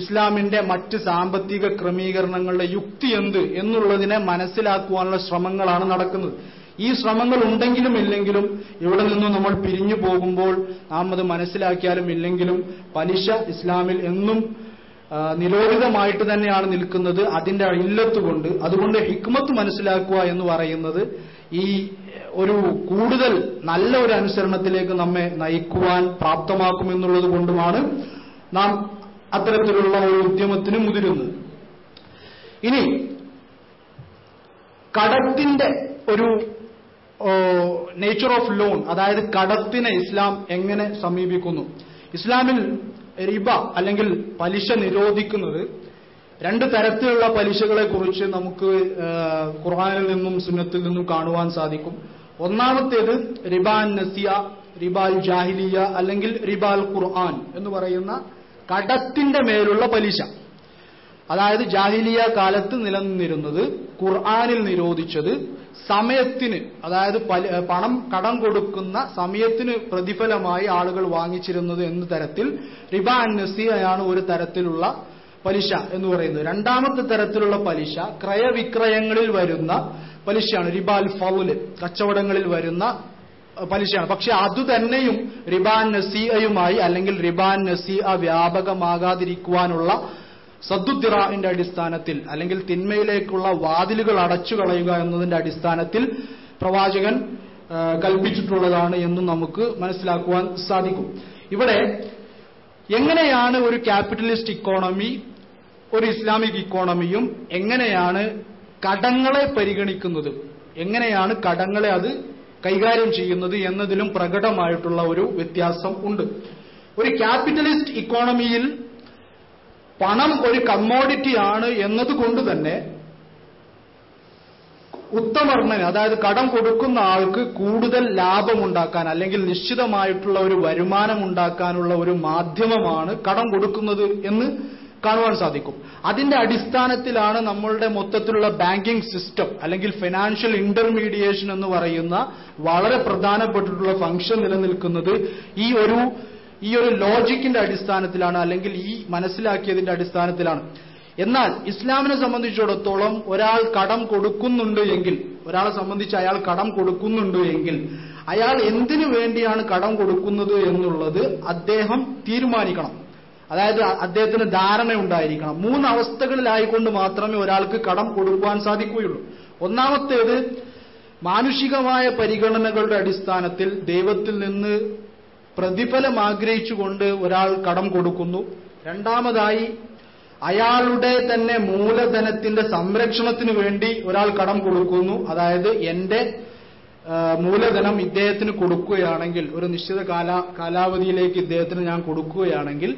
ഇസ്ലാമിന്റെ മറ്റ് സാമ്പത്തിക ക്രമീകരണങ്ങളുടെ യുക്തി എന്ത് എന്നുള്ളതിനെ മനസ്സിലാക്കുവാനുള്ള ശ്രമങ്ങളാണ് നടക്കുന്നത്. ഈ ശ്രമങ്ങൾ ഉണ്ടെങ്കിലും ഇല്ലെങ്കിലും, ഇവിടെ നിന്നും നമ്മൾ പിരിഞ്ഞു പോകുമ്പോൾ നാം അത് മനസ്സിലാക്കിയാലും ഇല്ലെങ്കിലും പലിശ ഇസ്ലാമിൽ എന്നും നിരോധിതമായിട്ട് തന്നെയാണ് നിൽക്കുന്നത്, അതിന്റെ ഇല്ലത്തുകൊണ്ട്. അതുകൊണ്ട് ഹിക്മത്ത് മനസ്സിലാക്കുക എന്ന് പറയുന്നത് ഈ ഒരു കൂടുതൽ നല്ല ഒരു അനുസരണത്തിലേക്ക് നമ്മെ നയിക്കുവാൻ പ്രാപ്തമാക്കുമെന്നുള്ളത് കൊണ്ടുമാണ് നാം അത്തരത്തിലുള്ള ഒരു ഉദ്യമത്തിന് മുതിരുന്നത്. ഇനി കടത്തിന്റെ ഒരു നേച്ചർ ഓഫ് ലോൺ, അതായത് കടത്തിനെ ഇസ്ലാം എങ്ങനെ സമീപിക്കുന്നു? ഇസ്ലാമിൽ റിബ അല്ലെങ്കിൽ പലിശ നിരോധിക്കുന്നത് രണ്ട് തരത്തിലുള്ള പലിശകളെ കുറിച്ച് നമുക്ക് ഖുർആനിൽ നിന്നും സുന്നത്തിൽ നിന്നും കാണുവാൻ സാധിക്കും. ഒന്നാമത്തേത് റിബാൻ നസിയ, റിബാൽ ജാഹിലിയ അല്ലെങ്കിൽ റിബാൽ ഖുർആൻ എന്ന് പറയുന്ന കടത്തിന്റെ മേലുള്ള പലിശ. അതായത് ജാഹിലിയ കാലത്ത് നിലനിന്നിരുന്നത്, ഖുർആനിൽ നിരോധിച്ചത് സമയത്തിന്, അതായത് പണം കടം കൊടുക്കുന്ന സമയത്തിന് പ്രതിഫലമായി ആളുകൾ വാങ്ങിച്ചിരുന്നത് എന്ന തരത്തിൽ റിബാ നസിയയാണ് ഒരു തരത്തിലുള്ള പലിശ എന്ന് പറയുന്നത്. രണ്ടാമത്തെ തരത്തിലുള്ള പലിശ ക്രയവിക്രയങ്ങളിൽ വരുന്ന പലിശയാണ്, റിബാൽ ഫൗല്, കച്ചവടങ്ങളിൽ വരുന്ന പലിശയാണ്. പക്ഷെ അതുതന്നെയും റിബാൻ നസിയയുമായി അല്ലെങ്കിൽ റിബാൻ നസിയ വ്യാപകമാകാതിരിക്കുവാനുള്ള സദ്ദുദ്ദിറാഇന്റെ അടിസ്ഥാനത്തിൽ അല്ലെങ്കിൽ തിന്മയിലേക്കുള്ള വാതിലുകൾ അടച്ചു കളയുക എന്നതിന്റെ അടിസ്ഥാനത്തിൽ പ്രവാചകൻ കൽപ്പിച്ചിട്ടുള്ളതാണ് എന്നും നമുക്ക് മനസ്സിലാക്കുവാൻ സാധിക്കും. ഇവിടെ എങ്ങനെയാണ് ഒരു ക്യാപിറ്റലിസ്റ്റ് ഇക്കോണമി, ഒരു ഇസ്ലാമിക് ഇക്കോണമിയും എങ്ങനെയാണ് കടങ്ങളെ പരിഗണിക്കുന്നത്, എങ്ങനെയാണ് കടങ്ങളെ അത് കൈകാര്യം ചെയ്യുന്നത് എന്നതിലും പ്രകടമായിട്ടുള്ള ഒരു വ്യത്യാസം ഉണ്ട്. ഒരു ക്യാപിറ്റലിസ്റ്റ് ഇക്കോണമിയിൽ പണം ഒരു കമ്മോഡിറ്റിയാണ് എന്നതുകൊണ്ട് തന്നെ ഉത്തമർണ്ണന്, അതായത് കടം കൊടുക്കുന്ന ആൾക്ക് കൂടുതൽ ലാഭമുണ്ടാക്കാൻ അല്ലെങ്കിൽ നിശ്ചിതമായിട്ടുള്ള ഒരു വരുമാനം ഉണ്ടാക്കാനുള്ള ഒരു മാധ്യമമാണ് കടം കൊടുക്കുന്നത് എന്ന് കാണുവാൻ സാധിക്കും. അതിന്റെ അടിസ്ഥാനത്തിലാണ് നമ്മളുടെ മൊത്തത്തിലുള്ള ബാങ്കിംഗ് സിസ്റ്റം അല്ലെങ്കിൽ ഫിനാൻഷ്യൽ ഇന്റർമീഡിയേഷൻ എന്ന് പറയുന്ന വളരെ പ്രധാനപ്പെട്ടിട്ടുള്ള ഫംഗ്ഷൻ നിലനിൽക്കുന്നത്. ഈ ഒരു ലോജിക്കിന്റെ അടിസ്ഥാനത്തിലാണ്, അല്ലെങ്കിൽ ഈ മനസ്സിലാക്കിയതിന്റെ അടിസ്ഥാനത്തിലാണ്. എന്നാൽ ഇസ്ലാമിനെ സംബന്ധിച്ചിടത്തോളം ഒരാൾ കടം കൊടുക്കുന്നുണ്ട് എങ്കിൽ, ഒരാളെ സംബന്ധിച്ച് അയാൾ കടം കൊടുക്കുന്നുണ്ട് എങ്കിൽ അയാൾ എന്തിനു വേണ്ടിയാണ് കടം കൊടുക്കുന്നത് എന്നുള്ളത് അദ്ദേഹം തീരുമാനിക്കണം. അതായത് അദ്ദേഹത്തിന് ധാരണ ഉണ്ടായിരിക്കണം. 3 അവസ്ഥകളിലായിക്കൊണ്ട് മാത്രമേ ഒരാൾക്ക് കടം കൊടുക്കുവാൻ സാധിക്കുകയുള്ളൂ. ഒന്നാമത്തേത്, മാനുഷികമായ പരിഗണനകളുടെ അടിസ്ഥാനത്തിൽ ദൈവത്തിൽ നിന്ന് പ്രതിഫലം ആഗ്രഹിച്ചുകൊണ്ട് ഒരാൾ കടം കൊടുക്കുന്നു. രണ്ടാമതായി, അയാളുടെ തന്നെ മൂലധനത്തിന്റെ സംരക്ഷണത്തിന് വേണ്ടി ഒരാൾ കടം കൊടുക്കുന്നു. അതായത് എന്റെ മൂലധനം ഇദ്ദേഹത്തിന് കൊടുക്കുകയാണെങ്കിൽ, ഒരു നിശ്ചിത കാലാവധിയിലേക്ക് ഇദ്ദേഹത്തിന് ഞാൻ കൊടുക്കുകയാണെങ്കിൽ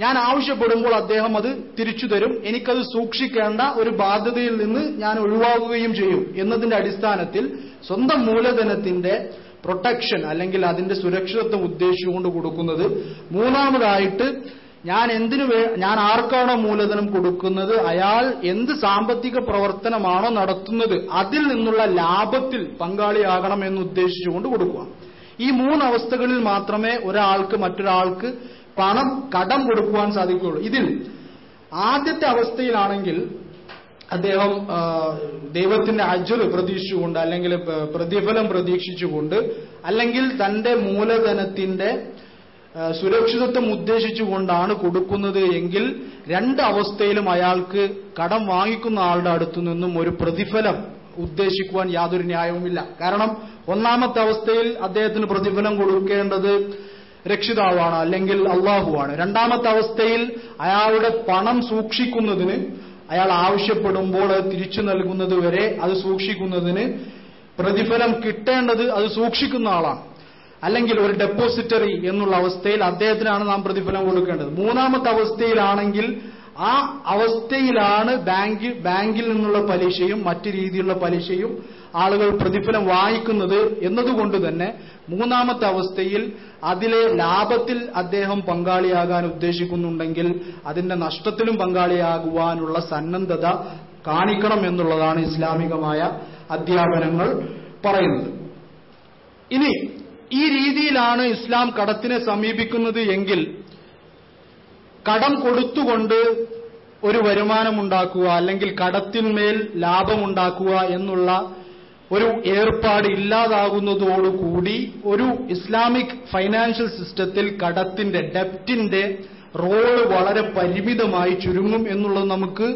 ഞാൻ ആവശ്യപ്പെടുമ്പോൾ അദ്ദേഹം അത് തിരിച്ചു തരും, എനിക്കത് സൂക്ഷിക്കേണ്ട ഒരു ബാധ്യതയിൽ നിന്ന് ഞാൻ ഒഴിവാകുകയും ചെയ്യും എന്നതിന്റെ അടിസ്ഥാനത്തിൽ സ്വന്തം മൂലധനത്തിന്റെ പ്രൊട്ടക്ഷൻ അല്ലെങ്കിൽ അതിന്റെ സുരക്ഷിതത്വം ഉദ്ദേശിച്ചുകൊണ്ട് കൊടുക്കുന്നത്. മൂന്നാമതായിട്ട്, ഞാൻ ആർക്കാണോ മൂലധനം കൊടുക്കുന്നത് അയാൾ എന്ത് സാമ്പത്തിക പ്രവർത്തനമാണോ നടത്തുന്നത് അതിൽ നിന്നുള്ള ലാഭത്തിൽ പങ്കാളിയാകണം എന്ന് ഉദ്ദേശിച്ചുകൊണ്ട് കൊടുക്കുക. ഈ 3 അവസ്ഥകളിൽ മാത്രമേ ഒരാൾക്ക് മറ്റൊരാൾക്ക് പണം കടം കൊടുക്കുവാൻ സാധിക്കുകയുള്ളൂ. ഇതിൽ ആദ്യത്തെ അവസ്ഥയിലാണെങ്കിൽ അദ്ദേഹം ദൈവത്തിന്റെ അജ്ർ പ്രതീക്ഷിച്ചുകൊണ്ട് അല്ലെങ്കിൽ പ്രതിഫലം പ്രതീക്ഷിച്ചുകൊണ്ട് അല്ലെങ്കിൽ തന്റെ മൂലധനത്തിന്റെ സുരക്ഷിതത്വം ഉദ്ദേശിച്ചുകൊണ്ടാണ് കൊടുക്കുന്നത് എങ്കിൽ 2 അവസ്ഥയിലും അയാൾക്ക് കടം വാങ്ങിക്കുന്ന ആളുടെ അടുത്തു നിന്നും ഒരു പ്രതിഫലം ഉദ്ദേശിക്കുവാൻ യാതൊരു ന്യായവുമില്ല. കാരണം ഒന്നാമത്തെ അവസ്ഥയിൽ അദ്ദേഹത്തിന് പ്രതിഫലം കൊടുക്കേണ്ടത് രക്ഷിതാവാണ് അല്ലെങ്കിൽ അള്ളാഹുവാണ്. രണ്ടാമത്തെ അവസ്ഥയിൽ അയാളുടെ പണം സൂക്ഷിക്കുന്നതിന്, അയാൾ ആവശ്യപ്പെടുമ്പോൾ അത് തിരിച്ചു നൽകുന്നത് വരെ അത് സൂക്ഷിക്കുന്നതിന് പ്രതിഫലം കിട്ടേണ്ടത് അത് സൂക്ഷിക്കുന്ന ആളാണ്. അല്ലെങ്കിൽ ഒരു ഡെപ്പോസിറ്ററി എന്നുള്ള അവസ്ഥയിൽ അദ്ദേഹത്തിനാണ് നാം പ്രതിഫലം കൊടുക്കേണ്ടത്. മൂന്നാമത്തെ അവസ്ഥയിലാണെങ്കിൽ ആ അവസ്ഥയിലാണ് ബാങ്കിൽ നിന്നുള്ള പലിശയും മറ്റു രീതിയിലുള്ള പലിശയും ആളുകൾ പ്രതിഫലം വാങ്ങിക്കുന്നത് എന്നതുകൊണ്ട് തന്നെ മൂന്നാമത്തെ അവസ്ഥയിൽ അതിലെ ലാഭത്തിൽ അദ്ദേഹം പങ്കാളിയാകാൻ ഉദ്ദേശിക്കുന്നുണ്ടെങ്കിൽ അതിന്റെ നഷ്ടത്തിലും പങ്കാളിയാകുവാനുള്ള സന്നദ്ധത കാണിക്കണം എന്നുള്ളതാണ് ഇസ്ലാമികമായ അധ്യാപനങ്ങൾ പറയുന്നത്. ഇനി ഈ രീതിയിലാണ് ഇസ്ലാം കടത്തിനെ സമീപിക്കുന്നത് എങ്കിൽ കടം കൊടുത്തുകൊണ്ട് ഒരു വരുമാനമുണ്ടാക്കുക അല്ലെങ്കിൽ കടത്തിന്മേൽ ലാഭമുണ്ടാക്കുക എന്നുള്ള ഒരു ഏർപ്പാട് ഇല്ലാതാകുന്നതോടുകൂടി ഒരു ഇസ്ലാമിക് ഫൈനാൻഷ്യൽ സിസ്റ്റത്തിൽ കടത്തിന്റെ, ഡെപ്റ്റിന്റെ റോള് വളരെ പരിമിതമായി ചുരുങ്ങും എന്നുള്ളത് നമുക്ക്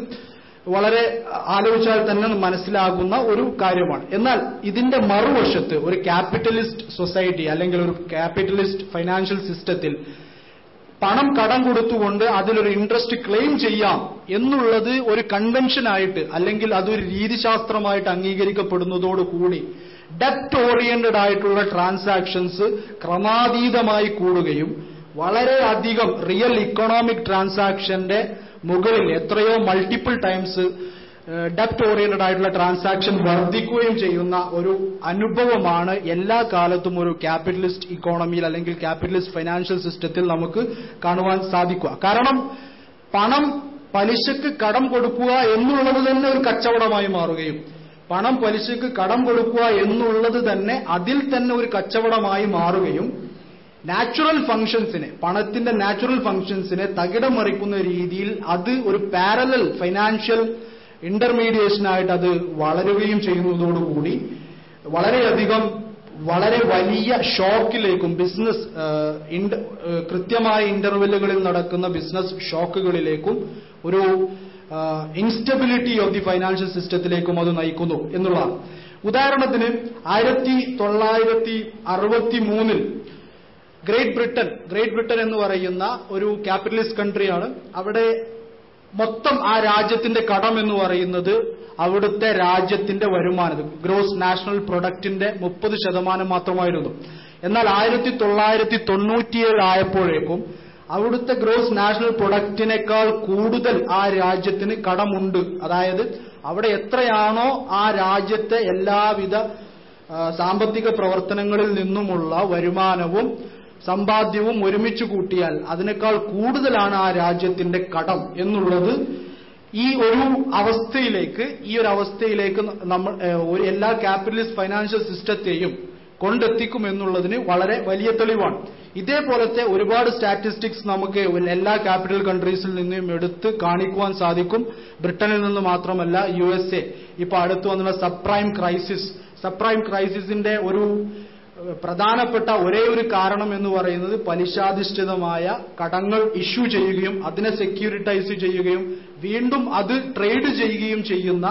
വളരെ ആലോചിച്ചാൽ തന്നെ മനസ്സിലാകുന്ന ഒരു കാര്യമാണ്. എന്നാൽ ഇതിന്റെ മറുവശത്ത് ഒരു ക്യാപിറ്റലിസ്റ്റ് സൊസൈറ്റി അല്ലെങ്കിൽ ഒരു ക്യാപിറ്റലിസ്റ്റ് ഫൈനാൻഷ്യൽ സിസ്റ്റത്തിൽ പണം കടം കൊടുത്തുകൊണ്ട് അതിലൊരു ഇൻട്രസ്റ്റ് ക്ലെയിം ചെയ്യാം എന്നുള്ളത് ഒരു കൺവെൻഷനായിട്ട് അല്ലെങ്കിൽ അതൊരു രീതിശാസ്ത്രമായിട്ട് അംഗീകരിക്കപ്പെടുന്നതോടുകൂടി ഡെപ്റ്റ് ഓറിയന്റഡ് ആയിട്ടുള്ള ട്രാൻസാക്ഷൻസ് ക്രമാതീതമായി കൂടുകയും വളരെയധികം റിയൽ ഇക്കണോമിക് ട്രാൻസാക്ഷന്റെ മുകളിൽ എത്രയോ മൾട്ടിപ്പിൾ ടൈംസ് ഡെപ്റ്റ് ഓറിയന്റഡ് ആയിട്ടുള്ള ട്രാൻസാക്ഷൻ വർദ്ധിക്കുകയും ചെയ്യുന്ന ഒരു അനുഭവമാണ് എല്ലാ കാലത്തും ഒരു ക്യാപിറ്റലിസ്റ്റ് ഇക്കോണമിയിൽ അല്ലെങ്കിൽ ക്യാപിറ്റലിസ്റ്റ് ഫൈനാൻഷ്യൽ സിസ്റ്റത്തിൽ നമുക്ക് കാണുവാൻ സാധിക്കുക. കാരണം പണം പലിശക്ക് കടം കൊടുക്കുക എന്നുള്ളത് തന്നെ ഒരു കച്ചവടമായി മാറുകയും പണം പലിശക്ക് കടം കൊടുക്കുക എന്നുള്ളത് തന്നെ അതിൽ തന്നെ ഒരു കച്ചവടമായി മാറുകയും നാച്ചുറൽ ഫംഗ്ഷൻസിനെ, പണത്തിന്റെ നാച്ചുറൽ ഫംഗ്ഷൻസിനെ തകിടം മറിക്കുന്ന രീതിയിൽ അത് ഒരു പാരലൽ ഫൈനാൻഷ്യൽ ഇന്റർമീഡിയേഷനായിട്ട് അത് വളരുകയും ചെയ്യുന്നതോടുകൂടി വളരെയധികം വളരെ വലിയ ഷോക്കിലേക്കും ബിസിനസ് കൃത്യമായ ഇന്റർവെല്ലുകളിൽ നടക്കുന്ന ബിസിനസ് ഷോക്കുകളിലേക്കും ഒരു ഇൻസ്റ്റബിലിറ്റി ഓഫ് ദി ഫൈനാൻഷ്യൽ സിസ്റ്റത്തിലേക്കും അത് നയിക്കുന്നു എന്നുള്ളതാണ്. ഉദാഹരണത്തിന് 1963 ഗ്രേറ്റ് ബ്രിട്ടൻ എന്ന് പറയുന്ന ഒരു ക്യാപിറ്റലിസ്റ്റ് കൺട്രിയാണ്. അവിടെ മൊത്തം ആ രാജ്യത്തിന്റെ കടം എന്ന് പറയുന്നത് അവിടുത്തെ രാജ്യത്തിന്റെ വരുമാനം, ഗ്രോസ് നാഷണൽ പ്രൊഡക്റ്റിന്റെ 30% മാത്രമായിരുന്നു. എന്നാൽ 1997 ആയപ്പോഴേക്കും അവിടുത്തെ ഗ്രോസ് നാഷണൽ പ്രൊഡക്റ്റിനേക്കാൾ കൂടുതൽ ആ രാജ്യത്തിന് കടമുണ്ട്. അതായത് അവിടെ എത്രയാണോ ആ രാജ്യത്തെ എല്ലാവിധ സാമ്പത്തിക പ്രവർത്തനങ്ങളിൽ നിന്നുമുള്ള വരുമാനവും സമ്പാദ്യവും ഒരുമിച്ച് കൂട്ടിയാൽ അതിനേക്കാൾ കൂടുതലാണ് ആ രാജ്യത്തിന്റെ കടം എന്നുള്ളത് ഈ ഒരു അവസ്ഥയിലേക്ക് നമ്മൾ എല്ലാ ക്യാപിറ്റലിസ്റ്റ് ഫൈനാൻഷ്യൽ സിസ്റ്റത്തെയും കൊണ്ടെത്തിക്കുമെന്നുള്ളതിന് വളരെ വലിയ തെളിവാണ്. ഇതേപോലത്തെ ഒരുപാട് സ്റ്റാറ്റിസ്റ്റിക്സ് നമുക്ക് എല്ലാ ക്യാപിറ്റൽ കൺട്രീസിൽ നിന്നും എടുത്ത് കാണിക്കുവാൻ സാധിക്കും. ബ്രിട്ടനിൽ നിന്ന് മാത്രമല്ല, USA ഇപ്പൊ അടുത്ത് വന്നുള്ള സബ്പ്രൈം ക്രൈസിസിന്റെ ഒരു പ്രധാനപ്പെട്ട ഒരേ ഒരു കാരണം എന്ന് പറയുന്നത് പലിശാധിഷ്ഠിതമായ കടങ്ങൾ ഇഷ്യൂ ചെയ്യുകയും അതിനെ സെക്യൂരിറ്റൈസ് ചെയ്യുകയും വീണ്ടും അത് ട്രേഡ് ചെയ്യുകയും ചെയ്യുന്ന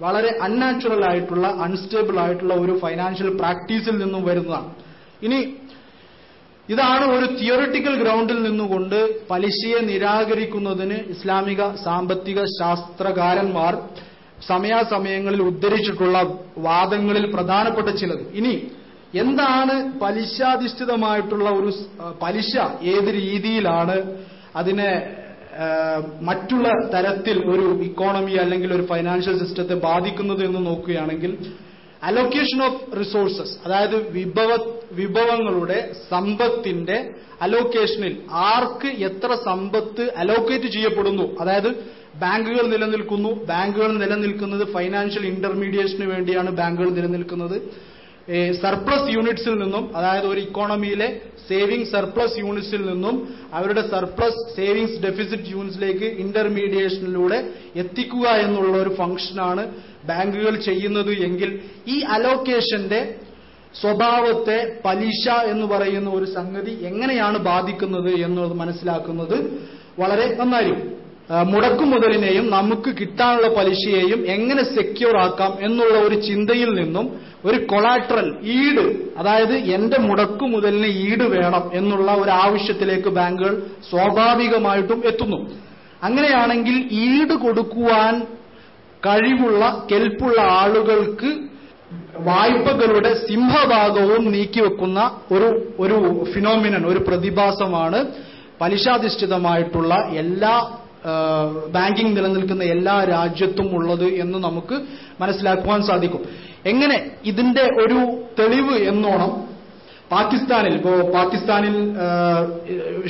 വളരെ അൺനാച്ചുറൽ ആയിട്ടുള്ള അൺസ്റ്റേബിൾ ആയിട്ടുള്ള ഒരു ഫൈനാൻഷ്യൽ പ്രാക്ടീസിൽ നിന്നും വരുന്നതാണ്. ഇനി ഇതാണ് ഒരു തിയറിറ്റിക്കൽ ഗ്രൗണ്ടിൽ നിന്നുകൊണ്ട് പലിശയെ നിരാകരിക്കുന്നതിന് ഇസ്ലാമിക സാമ്പത്തിക ശാസ്ത്രകാരന്മാർ സമയാസമയങ്ങളിൽ ഉദ്ധരിച്ചിട്ടുള്ള വാദങ്ങളിൽ പ്രധാനപ്പെട്ട ചിലത്. ഇനി എന്താണ് പലിശാധിഷ്ഠിതമായിട്ടുള്ള ഒരു പലിശ, ഏത് രീതിയിലാണ് അതിനെ മറ്റുള്ള തരത്തിൽ ഒരു ഇക്കോണമി അല്ലെങ്കിൽ ഒരു ഫൈനാൻഷ്യൽ സിസ്റ്റത്തെ ബാധിക്കുന്നത് എന്ന് നോക്കുകയാണെങ്കിൽ, അലോക്കേഷൻ ഓഫ് റിസോഴ്സസ്, അതായത് വിഭവങ്ങളുടെ സമ്പത്തിന്റെ അലോക്കേഷനിൽ ആർക്ക് എത്ര സമ്പത്ത് അലോക്കേറ്റ് ചെയ്യപ്പെടുന്നു, അതായത് ബാങ്കുകൾ നിലനിൽക്കുന്നത് ഫൈനാൻഷ്യൽ ഇന്റർമീഡിയേഷന് വേണ്ടിയാണ് ബാങ്കുകൾ നിലനിൽക്കുന്നത്. സർപ്ലസ് യൂണിറ്റ്സിൽ നിന്നും, അതായത് ഒരു ഇക്കോണമിയിലെ സേവിംഗ് സർപ്ലസ് യൂണിറ്റ്സിൽ നിന്നും അവരുടെ സർപ്ലസ് സേവിങ്സ് ഡെഫിസിറ്റ് യൂണിറ്റ്സിലേക്ക് ഇന്റർമീഡിയേഷനിലൂടെ എത്തിക്കുക എന്നുള്ള ഒരു ഫംഗ്ഷനാണ് ബാങ്കുകൾ ചെയ്യുന്നത് എങ്കിൽ ഈ അലോക്കേഷന്റെ സ്വഭാവത്തെ പലിശ എന്ന് പറയുന്ന ഒരു സംഗതി എങ്ങനെയാണ് ബാധിക്കുന്നത് എന്നുള്ളത് മനസ്സിലാക്കുന്നത് വളരെ നന്നായിരിക്കും. മുടക്കുമുതലിനെയും നമുക്ക് കിട്ടാനുള്ള പലിശയെയും എങ്ങനെ സെക്യൂർ ആക്കാം എന്നുള്ള ഒരു ചിന്തയിൽ നിന്നും ഒരു കൊളാട്രൽ ഈട്, അതായത് എന്റെ മുടക്കുമുതലിന് ഈട് വേണം എന്നുള്ള ഒരു ആവശ്യത്തിലേക്ക് ബാങ്കുകൾ സ്വാഭാവികമായിട്ടും എത്തുന്നു. അങ്ങനെയാണെങ്കിൽ ഈട് കൊടുക്കുവാൻ കഴിവുള്ള കെൽപ്പുള്ള ആളുകൾക്ക് വായ്പകളുടെ സിംഹഭാഗവും നീക്കിവെക്കുന്ന ഒരു ഫിനോമിനൻ, ഒരു പ്രതിഭാസമാണ് പലിശാധിഷ്ഠിതമായിട്ടുള്ള എല്ലാ ബാങ്കിംഗ് നിലനിൽക്കുന്ന എല്ലാ രാജ്യത്തും ഉള്ളത് എന്ന് നമുക്ക് മനസ്സിലാക്കുവാൻ സാധിക്കും. എങ്ങനെ ഇതിന്റെ ഒരു തെളിവ് എന്നോണം പാകിസ്ഥാനിൽ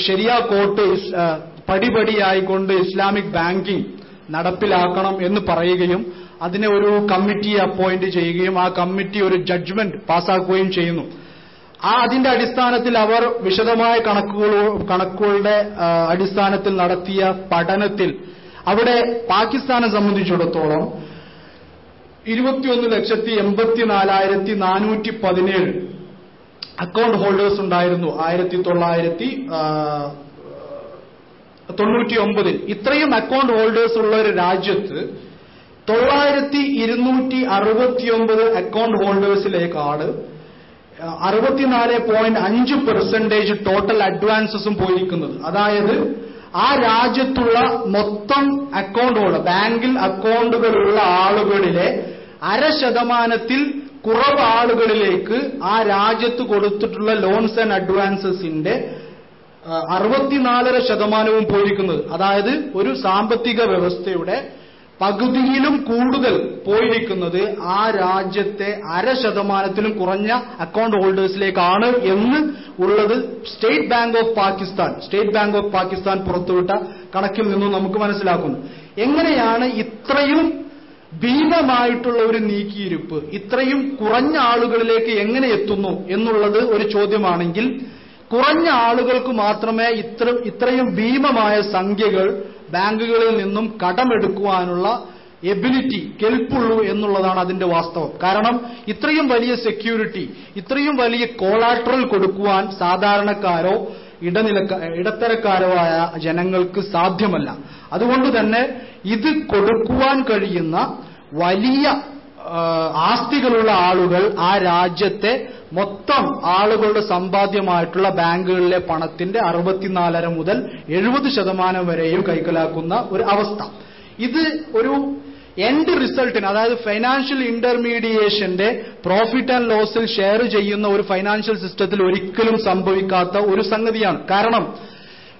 ശരിയ കോർട്ട് പടിപടിയായിക്കൊണ്ട് ഇസ്ലാമിക് ബാങ്കിംഗ് നടപ്പിലാക്കണം എന്ന് പറയുകയും അതിനെ ഒരു കമ്മിറ്റിയെ അപ്പോയിന്റ് ചെയ്യുകയും ആ കമ്മിറ്റി ഒരു ജഡ്ജ്മെന്റ് പാസ്സാക്കുകയും ചെയ്യുന്നു. അതിന്റെ അടിസ്ഥാനത്തിൽ അവർ വിശദമായ കണക്കുകളുടെ അടിസ്ഥാനത്തിൽ നടത്തിയ പഠനത്തിൽ അവിടെ പാകിസ്ഥാനെ സംബന്ധിച്ചിടത്തോളം 21,84,417 അക്കൗണ്ട് ഹോൾഡേഴ്സ് ഉണ്ടായിരുന്നു 1999. ഇത്രയും അക്കൗണ്ട് ഹോൾഡേഴ്സ് ഉള്ള ഒരു രാജ്യത്ത് 9,269 അക്കൗണ്ട് ഹോൾഡേഴ്സിലേക്കാണ് 64.5% ടോട്ടൽ അഡ്വാൻസസും പോയിരിക്കുന്നത്. അതായത് ആ രാജ്യത്തുള്ള മൊത്തം അക്കൗണ്ട് ഹോൾഡർ, ബാങ്കിൽ അക്കൗണ്ടുകളുള്ള ആളുകളിലെ 0.5% കുറവ് ആളുകളിലേക്ക് ആ രാജ്യത്ത് കൊടുത്തിട്ടുള്ള ലോൺസ് ആൻഡ് അഡ്വാൻസസിന്റെ 64% പോയിരിക്കുന്നത്. അതായത് ഒരു സാമ്പത്തിക വ്യവസ്ഥയുടെ പകുതിയിലും കൂടുതൽ പോയിരിക്കുന്നത് ആ രാജ്യത്തെ 0.5% കുറഞ്ഞ അക്കൗണ്ട് ഹോൾഡേഴ്സിലേക്കാണ് എന്ന് ഉള്ളത് സ്റ്റേറ്റ് ബാങ്ക് ഓഫ് പാകിസ്ഥാൻ പുറത്തുവിട്ട കണക്കിൽ നിന്നും നമുക്ക് മനസ്സിലാക്കുന്നു. എങ്ങനെയാണ് ഇത്രയും ഭീമമായിട്ടുള്ള ഒരു നീക്കിയിരിപ്പ് ഇത്രയും കുറഞ്ഞ ആളുകളിലേക്ക് എങ്ങനെ എത്തുന്നു എന്നുള്ളത് ഒരു ചോദ്യമാണെങ്കിൽ, കുറഞ്ഞ ആളുകൾക്ക് മാത്രമേ ഇത്രയും ഭീമമായ സംഖ്യകൾ ബാങ്കുകളിൽ നിന്നും കടമെടുക്കുവാനുള്ള എബിലിറ്റി, കെൽപ്പുള്ളൂ എന്നുള്ളതാണ് അതിന്റെ വാസ്തവം. കാരണം ഇത്രയും വലിയ സെക്യൂരിറ്റി, ഇത്രയും വലിയ കോളാട്രൽ കൊടുക്കുവാൻ സാധാരണക്കാരോ ഇടത്തരക്കാരോ ആയ ജനങ്ങൾക്ക് സാധ്യമല്ല. അതുകൊണ്ട് തന്നെ ഇത് കൊടുക്കുവാൻ കഴിയുന്ന വലിയ ആസ്തികളുള്ള ആളുകൾ ആ രാജ്യത്തെ മൊത്തം ആളുകളുടെ സമ്പാദ്യമായിട്ടുള്ള ബാങ്കുകളിലെ പണത്തിന്റെ 64.5 മുതൽ 70% വരെയും കൈക്കലാക്കുന്ന ഒരു അവസ്ഥ. ഇത് ഒരു എൻഡ് റിസൾട്ടിന്, അതായത് ഫൈനാൻഷ്യൽ ഇന്റർമീഡിയേഷന്റെ പ്രോഫിറ്റ് ആൻഡ് ലോസിൽ ഷെയർ ചെയ്യുന്ന ഒരു ഫൈനാൻഷ്യൽ സിസ്റ്റത്തിൽ ഒരിക്കലും സംഭവിക്കാത്ത ഒരു സംഗതിയാണ്. കാരണം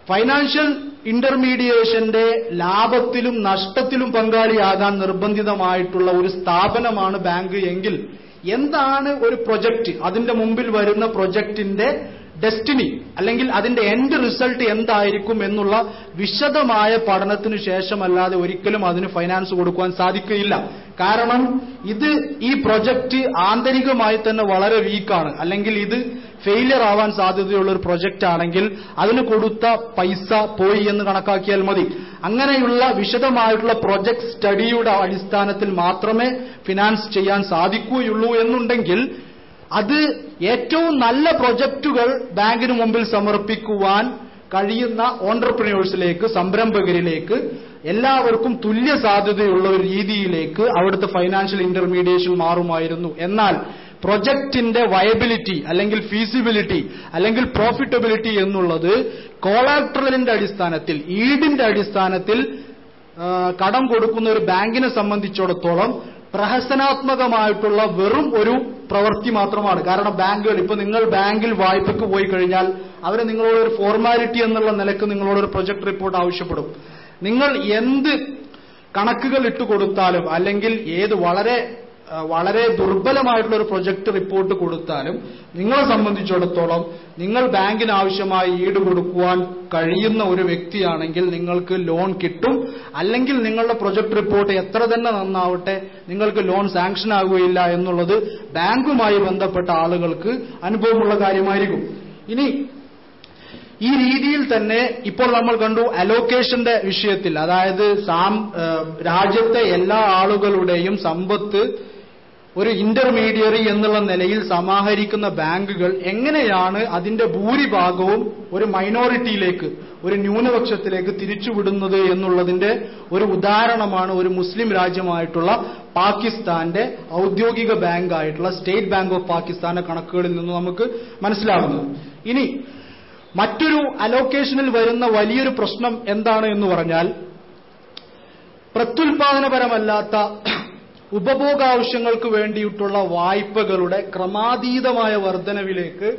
ഫൈനാൻഷ്യൽ ഇന്റർമീഡിയേഷന്റെ ലാഭത്തിലും നഷ്ടത്തിലും പങ്കാളിയാകാൻ നിർബന്ധിതമായിട്ടുള്ള ഒരു സ്ഥാപനമാണ് ബാങ്ക് എങ്കിൽ എന്താണ് ഒരു പ്രൊജക്ട്, അതിന്റെ മുമ്പിൽ വരുന്ന പ്രൊജക്ടിന്റെ ഡെസ്റ്റിനി അല്ലെങ്കിൽ അതിന്റെ എൻഡ് റിസൾട്ട് എന്തായിരിക്കും എന്നുള്ള വിശദമായ പഠനത്തിനു ശേഷമല്ലാതെ ഒരിക്കലും അതിന് ഫൈനാൻസ് കൊടുക്കുവാൻ സാധിക്കുകയില്ല. കാരണം ഈ പ്രൊജക്ട് ആന്തരികമായി തന്നെ വളരെ വീക്കാണ്, അല്ലെങ്കിൽ ഇത് ഫെയിലിയർ ആവാൻ സാധ്യതയുള്ള ഒരു പ്രൊജക്റ്റ് ആണെങ്കിൽ അതിന് കൊടുത്ത പൈസ പോയി എന്ന് കണക്കാക്കിയാൽ മതി. അങ്ങനെയുള്ള വിശദമായിട്ടുള്ള പ്രൊജക്ട് സ്റ്റഡിയുടെ അടിസ്ഥാനത്തിൽ മാത്രമേ ഫിനാൻസ് ചെയ്യാൻ സാധിക്കുകയുള്ളൂ എന്നുണ്ടെങ്കിൽ അത് ഏറ്റവും നല്ല പ്രൊജക്റ്റുകൾ ബാങ്കിന് മുമ്പിൽ സമർപ്പിക്കുവാൻ കഴിയുന്ന ഓൺട്രപ്രന്യൂഴ്സിലേക്ക്, സംരംഭകരിലേക്ക്, എല്ലാവർക്കും തുല്യ സാധ്യതയുള്ള ഒരു രീതിയിലേക്ക് അവിടുത്തെ ഫൈനാൻഷ്യൽ ഇന്റർമീഡിയേഷൻ മാറുമായിരുന്നു. എന്നാൽ പ്രൊജക്ടിന്റെ വയബിലിറ്റി അല്ലെങ്കിൽ ഫീസിബിലിറ്റി അല്ലെങ്കിൽ പ്രോഫിറ്റബിലിറ്റി എന്നുള്ളത് കോളാട്രലിന്റെ അടിസ്ഥാനത്തിൽ, ഈഡിന്റെ അടിസ്ഥാനത്തിൽ കടം കൊടുക്കുന്ന ഒരു ബാങ്കിനെ സംബന്ധിച്ചിടത്തോളം പ്രഹസനാത്മകമായിട്ടുള്ള വെറും ഒരു പ്രവൃത്തി മാത്രമാണ്. കാരണം ബാങ്കുകൾ, ഇപ്പൊ നിങ്ങൾ ബാങ്കിൽ വായ്പയ്ക്ക് പോയി കഴിഞ്ഞാൽ അവർ നിങ്ങളോട് ഒരു ഫോർമാലിറ്റി എന്നുള്ള നിലക്ക് നിങ്ങളോടൊരു പ്രൊജക്ട് റിപ്പോർട്ട് ആവശ്യപ്പെടും. നിങ്ങൾ എന്ത് കണക്കുകൾ ഇട്ടുകൊടുത്താലും അല്ലെങ്കിൽ ഏത് വളരെ ദുർബലമായിട്ടുള്ള ഒരു പ്രൊജക്ട് റിപ്പോർട്ട് കൊടുത്താലും നിങ്ങളെ സംബന്ധിച്ചിടത്തോളം നിങ്ങൾ ബാങ്കിന് ആവശ്യമായി ഈട് കൊടുക്കുവാൻ കഴിയുന്ന ഒരു വ്യക്തിയാണെങ്കിൽ നിങ്ങൾക്ക് ലോൺ കിട്ടും. അല്ലെങ്കിൽ നിങ്ങളുടെ പ്രൊജക്ട് റിപ്പോർട്ട് എത്ര തന്നെ നന്നാവട്ടെ നിങ്ങൾക്ക് ലോൺ സാങ്ഷൻ ആകുകയില്ല എന്നുള്ളത് ബാങ്കുമായി ബന്ധപ്പെട്ട ആളുകൾക്ക് അനുഭവമുള്ള കാര്യമായിരിക്കും. ഇനി ഈ രീതിയിൽ തന്നെ ഇപ്പോൾ നമ്മൾ കണ്ടു അലോക്കേഷന്റെ വിഷയത്തിൽ, അതായത് രാജ്യത്തെ എല്ലാ ആളുകളുടെയും സമ്പത്ത് ഒരു ഇന്റർമീഡിയറി എന്നുള്ള നിലയിൽ സമാഹരിക്കുന്ന ബാങ്കുകൾ എങ്ങനെയാണ് അതിന്റെ ഭൂരിഭാഗവും ഒരു മൈനോറിറ്റിയിലേക്ക്, ഒരു ന്യൂനപക്ഷത്തിലേക്ക് തിരിച്ചുവിടുന്നത് എന്നുള്ളതിന്റെ ഒരു ഉദാഹരണമാണ് ഒരു മുസ്ലിം രാജ്യമായിട്ടുള്ള പാകിസ്ഥാന്റെ ഔദ്യോഗിക ബാങ്കായിട്ടുള്ള സ്റ്റേറ്റ് ബാങ്ക് ഓഫ് പാകിസ്ഥാന്റെ കണക്കുകളിൽ നിന്ന് നമുക്ക് മനസ്സിലാകുന്നത്. ഇനി മറ്റൊരു അലോക്കേഷനിൽ വരുന്ന വലിയൊരു പ്രശ്നം എന്താണ് എന്ന് പറഞ്ഞാൽ, പ്രത്യുൽപാദനപരമല്ലാത്ത ഉപഭോഗാവശ്യങ്ങൾക്ക് വേണ്ടിയിട്ടുള്ള വായ്പകളുടെ ക്രമാതീതമായ വർധനവിലേക്ക്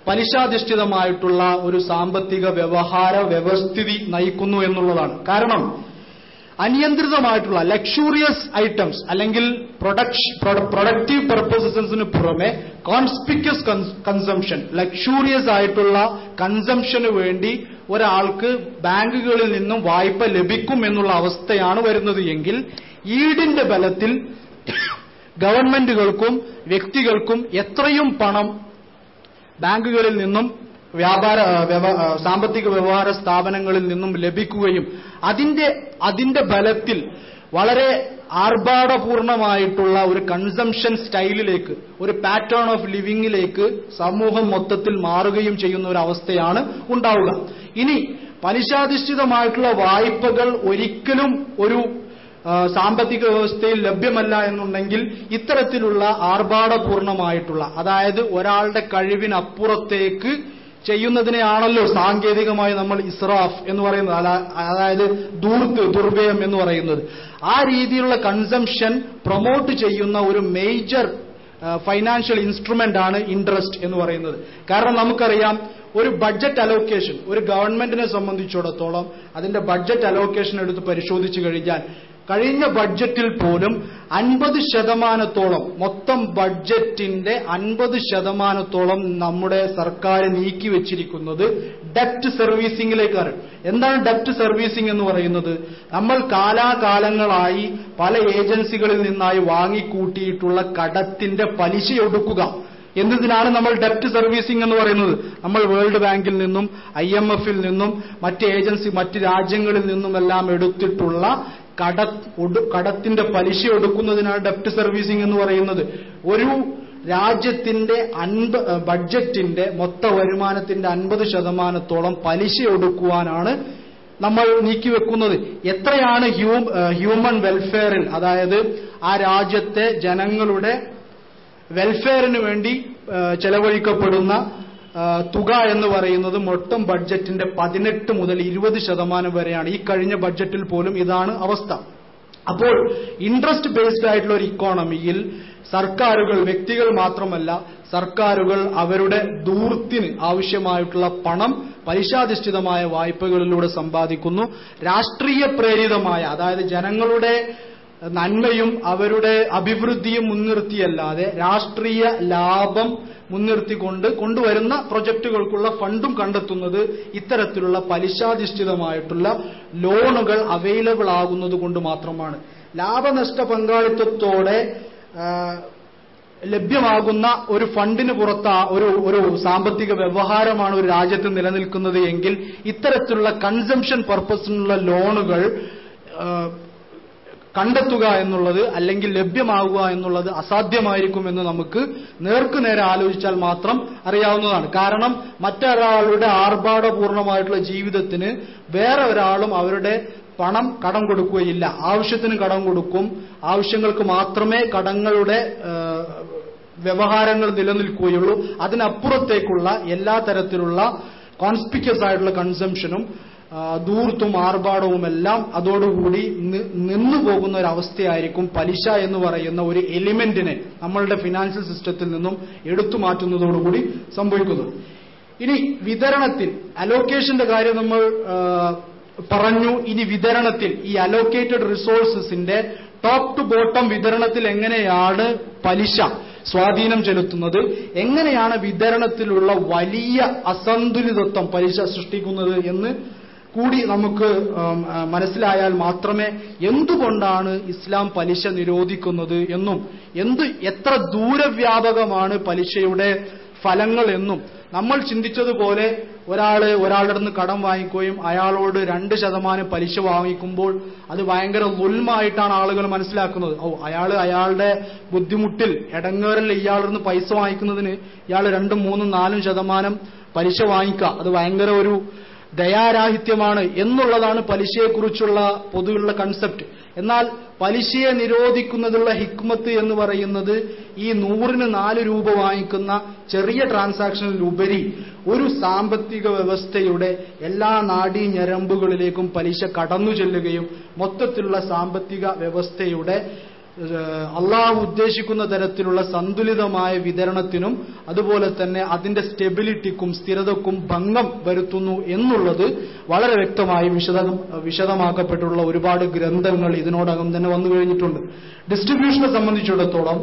പലിശാധിഷ്ഠിതമായിട്ടുള്ള ഒരു സാമ്പത്തിക വ്യവഹാര വ്യവസ്ഥിതി നയിക്കുന്നു എന്നുള്ളതാണ്. കാരണം അനിയന്ത്രിതമായിട്ടുള്ള ലക്ഷൂറിയസ് ഐറ്റംസ് അല്ലെങ്കിൽ പ്രൊഡക്റ്റീവ് പർപ്പസസിന് പുറമെ കോൺസ്പിക്വസ് കൺസംഷൻ, ലക്ഷൂറിയസ് ആയിട്ടുള്ള കൺസംഷന് വേണ്ടി ഒരാൾക്ക് ബാങ്കുകളിൽ നിന്നും വായ്പ ലഭിക്കും എന്നുള്ള അവസ്ഥയാണ് വരുന്നത് എങ്കിൽ ഈടിന്റെ ബലത്തിൽ ഗവൺമെന്റുകൾക്കും വ്യക്തികൾക്കും എത്രയും പണം ബാങ്കുകളിൽ നിന്നും സാമ്പത്തിക വ്യവഹാര സ്ഥാപനങ്ങളിൽ നിന്നും ലഭിക്കുകയും അതിന്റെ ബലത്തിൽ വളരെ ആർഭാടപൂർണമായിട്ടുള്ള ഒരു കൺസംഷൻ സ്റ്റൈലിലേക്ക്, ഒരു പാറ്റേൺ ഓഫ് ലിവിംഗിലേക്ക് സമൂഹം മൊത്തത്തിൽ മാറുകയും ചെയ്യുന്ന ഒരു അവസ്ഥയാണ് ഉണ്ടാവുക. ഇനി പലിശാധിഷ്ഠിതമായിട്ടുള്ള വായ്പകൾ ഒരിക്കലും ഒരു സാമ്പത്തിക വ്യവസ്ഥയിൽ ലഭ്യമല്ല എന്നുണ്ടെങ്കിൽ ഇത്തരത്തിലുള്ള ആർഭാടപൂർണമായിട്ടുള്ള, അതായത് ഒരാളുടെ കഴിവിനപ്പുറത്തേക്ക് ചെയ്യുന്നതിനെയാണല്ലോ സാങ്കേതികമായി നമ്മൾ ഇസ്രാഫ് എന്ന് പറയുന്നത്, അതായത് ദുർവ്യയം എന്ന് പറയുന്നത്. ആ രീതിയിലുള്ള കൺസംഷൻ പ്രൊമോട്ട് ചെയ്യുന്ന ഒരു മേജർ ഫൈനാൻഷ്യൽ ഇൻസ്ട്രുമെന്റ് ആണ് ഇൻട്രസ്റ്റ് എന്ന് പറയുന്നത്. കാരണം നമുക്കറിയാം, ഒരു ബഡ്ജറ്റ് അലോക്കേഷൻ ഒരു ഗവൺമെന്റിനെ സംബന്ധിച്ചിടത്തോളം അതിന്റെ ബഡ്ജറ്റ് അലോക്കേഷൻ എടുത്ത് പരിശോധിച്ചു കഴിഞ്ഞാൽ കഴിഞ്ഞ ബഡ്ജറ്റിൽ പോലും 50% മൊത്തം ബഡ്ജറ്റിന്റെ 50% നമ്മുടെ സർക്കാർ നീക്കിവെച്ചിരിക്കുന്നത് ഡെപ്റ്റ് സർവീസിംഗിലേക്കാണ്. എന്താണ് ഡെപ്റ്റ് സർവീസിംഗ് എന്ന് പറയുന്നത്? നമ്മൾ കാലാകാലങ്ങളായി പല ഏജൻസികളിൽ നിന്നായി വാങ്ങിക്കൂട്ടിയിട്ടുള്ള കടത്തിന്റെ പലിശയൊടുക്കുക എന്നതിനാണ് നമ്മൾ ഡെപ്റ്റ് സർവീസിംഗ് എന്ന് പറയുന്നത്. നമ്മൾ വേൾഡ് ബാങ്കിൽ നിന്നും IMFൽ നിന്നും മറ്റ് രാജ്യങ്ങളിൽ നിന്നുമെല്ലാം എടുത്തിട്ടുള്ള കടത്തിന്റെ പലിശ ഒടുക്കുന്നതിനാണ് ഡെപ്റ്റ് സർവീസിംഗ് എന്ന് പറയുന്നത്. ഒരു രാജ്യത്തിന്റെ ബഡ്ജറ്റിന്റെ മൊത്ത വരുമാനത്തിന്റെ 50% പലിശ ഒടുക്കുവാനാണ് നമ്മൾ നീക്കിവെക്കുന്നത്. എത്രയാണ് ഹ്യൂമൻ വെൽഫെയറിൽ, അതായത് ആ രാജ്യത്തെ ജനങ്ങളുടെ വെൽഫെയറിന് വേണ്ടി ചെലവഴിക്കപ്പെടുന്ന തുക എന്ന് പറയുന്നത് മൊത്തം ബഡ്ജറ്റിന്റെ 18 മുതൽ 20% വരെയാണ്. ഈ കഴിഞ്ഞ ബഡ്ജറ്റിൽ പോലും ഇതാണ് അവസ്ഥ. അപ്പോൾ ഇൻട്രസ്റ്റ് ബേസ്ഡ് ആയിട്ടുള്ള ഒരു ഇക്കോണമിയിൽ സർക്കാരുകൾ, വ്യക്തികൾ മാത്രമല്ല, സർക്കാരുകൾ അവരുടെ ധൂർത്തിന് ആവശ്യമായിട്ടുള്ള പണം പലിശാധിഷ്ഠിതമായ വായ്പകളിലൂടെ സമ്പാദിക്കുന്നു. രാഷ്ട്രീയ പ്രേരിതമായ, അതായത് ജനങ്ങളുടെ നന്മയും അവരുടെ അഭിവൃദ്ധിയും മുൻനിർത്തിയല്ലാതെ രാഷ്ട്രീയ ലാഭം മുൻനിർത്തിക്കൊണ്ട് കൊണ്ടുവരുന്ന പ്രൊജക്ടുകൾക്കുള്ള ഫണ്ടും കണ്ടെത്തുന്നത് ഇത്തരത്തിലുള്ള പലിശാധിഷ്ഠിതമായിട്ടുള്ള ലോണുകൾ അവൈലബിൾ ആകുന്നത് കൊണ്ട് മാത്രമാണ്. ലാഭനഷ്ട പങ്കാളിത്തത്തോടെ ലഭ്യമാകുന്ന ഒരു ഫണ്ടിന് പുറത്ത് ഒരു സാമ്പത്തിക വ്യവഹാരമാണ് ഒരു രാജ്യത്ത് നിലനിൽക്കുന്നത് എങ്കിൽ ഇത്തരത്തിലുള്ള കൺസംഷൻ പർപ്പസിനുള്ള ലോണുകൾ കണ്ടെത്തുക എന്നുള്ളത് അല്ലെങ്കിൽ ലഭ്യമാകുക എന്നുള്ളത് അസാധ്യമായിരിക്കുമെന്ന് നമുക്ക് നേർക്കുനേരെ ആലോചിച്ചാൽ മാത്രം അറിയാവുന്നതാണ്. കാരണം മറ്റൊരാളുടെ ആർഭാടപൂർണമായിട്ടുള്ള ജീവിതത്തിന് വേറെ ഒരാളും അവരുടെ പണം കടം കൊടുക്കുകയില്ല. ആവശ്യത്തിന് കടം കൊടുക്കും. ആവശ്യങ്ങൾക്ക് മാത്രമേ കടങ്ങളുടെ വ്യവഹാരങ്ങൾ നിലനിൽക്കുകയുള്ളൂ. അതിനപ്പുറത്തേക്കുള്ള എല്ലാ തരത്തിലുള്ള കോൺസ്പിക്യസ് ആയിട്ടുള്ള കൺസംഷനും ധൂർത്തും ആർഭാടവുമെല്ലാം അതോടുകൂടി നിന്നു പോകുന്ന ഒരവസ്ഥയായിരിക്കും പലിശ എന്ന് പറയുന്ന ഒരു എലിമെന്റിനെ നമ്മളുടെ ഫിനാൻഷ്യൽ സിസ്റ്റത്തിൽ നിന്നും എടുത്തു മാറ്റുന്നതോടുകൂടി സംഭവിക്കുന്നത്. ഇനി വിതരണത്തിൽ അലോക്കേഷന്റെ കാര്യം നമ്മൾ പറഞ്ഞു. ഇനി വിതരണത്തിൽ ഈ അലോക്കേറ്റഡ് റിസോഴ്സസിന്റെ ടോപ്പ് ടു ബോട്ടം വിതരണത്തിൽ എങ്ങനെയാണ് പലിശ സ്വാധീനം ചെലുത്തുന്നത്, എങ്ങനെയാണ് വിതരണത്തിലുള്ള വലിയ അസന്തുലിതത്വം പലിശ സൃഷ്ടിക്കുന്നത് എന്ന് കൂടി നമുക്ക് മനസ്സിലായാൽ മാത്രമേ എന്തുകൊണ്ടാണ് ഇസ്ലാം പലിശ നിരോധിക്കുന്നത് എന്നും എത്ര ദൂരവ്യാപകമാണ് പലിശയുടെ ഫലങ്ങൾ എന്നും നമ്മൾ ചിന്തിച്ചതുപോലെ ഒരാളുടെ നിന്ന് കടം വാങ്ങിക്കുകയും അയാളോട് 2% പലിശ വാങ്ങിക്കുമ്പോൾ അത് ഭയങ്കര ദുൽമായിട്ടാണ് ആളുകൾ മനസ്സിലാക്കുന്നത്. അയാളുടെ ബുദ്ധിമുട്ടിൽ ഇടങ്ങേറിൽ ഇയാളിൽ നിന്ന് പൈസ വാങ്ങിക്കുന്നതിന് ഇയാൾ 2, 3, 4% പലിശ വാങ്ങിക്കുക, അത് ഭയങ്കര ഒരു ദയാരാഹിത്യമാണ് എന്നുള്ളതാണ് പലിശയെക്കുറിച്ചുള്ള പൊതുവുള്ള കൺസെപ്റ്റ്. എന്നാൽ പലിശയെ നിരോധിക്കുന്നതിലുള്ള ഹിക്മത്ത് എന്ന് പറയുന്നത് ഈ 100-ന് 4 രൂപ വാങ്ങിക്കുന്ന ചെറിയ ട്രാൻസാക്ഷനിലുപരി ഒരു സാമ്പത്തിക വ്യവസ്ഥയുടെ എല്ലാ നാഡീ ഞരമ്പുകളിലേക്കും പലിശ കടന്നു ചെല്ലുകയും മൊത്തത്തിലുള്ള സാമ്പത്തിക വ്യവസ്ഥയുടെ അള്ളാഹു ഉദ്ദേശിക്കുന്ന തരത്തിലുള്ള സന്തുലിതമായ വിതരണത്തിനും അതുപോലെ തന്നെ അതിന്റെ സ്റ്റെബിലിറ്റിക്കും സ്ഥിരതക്കും ഭംഗം വരുത്തുന്നു എന്നുള്ളത് വളരെ വ്യക്തമായി വിശദമാക്കപ്പെട്ടുള്ള ഒരുപാട് ഗ്രന്ഥങ്ങൾ ഇതിനോടകം തന്നെ വന്നു കഴിഞ്ഞിട്ടുണ്ട്. ഡിസ്ട്രിബ്യൂഷനെ സംബന്ധിച്ചിടത്തോളം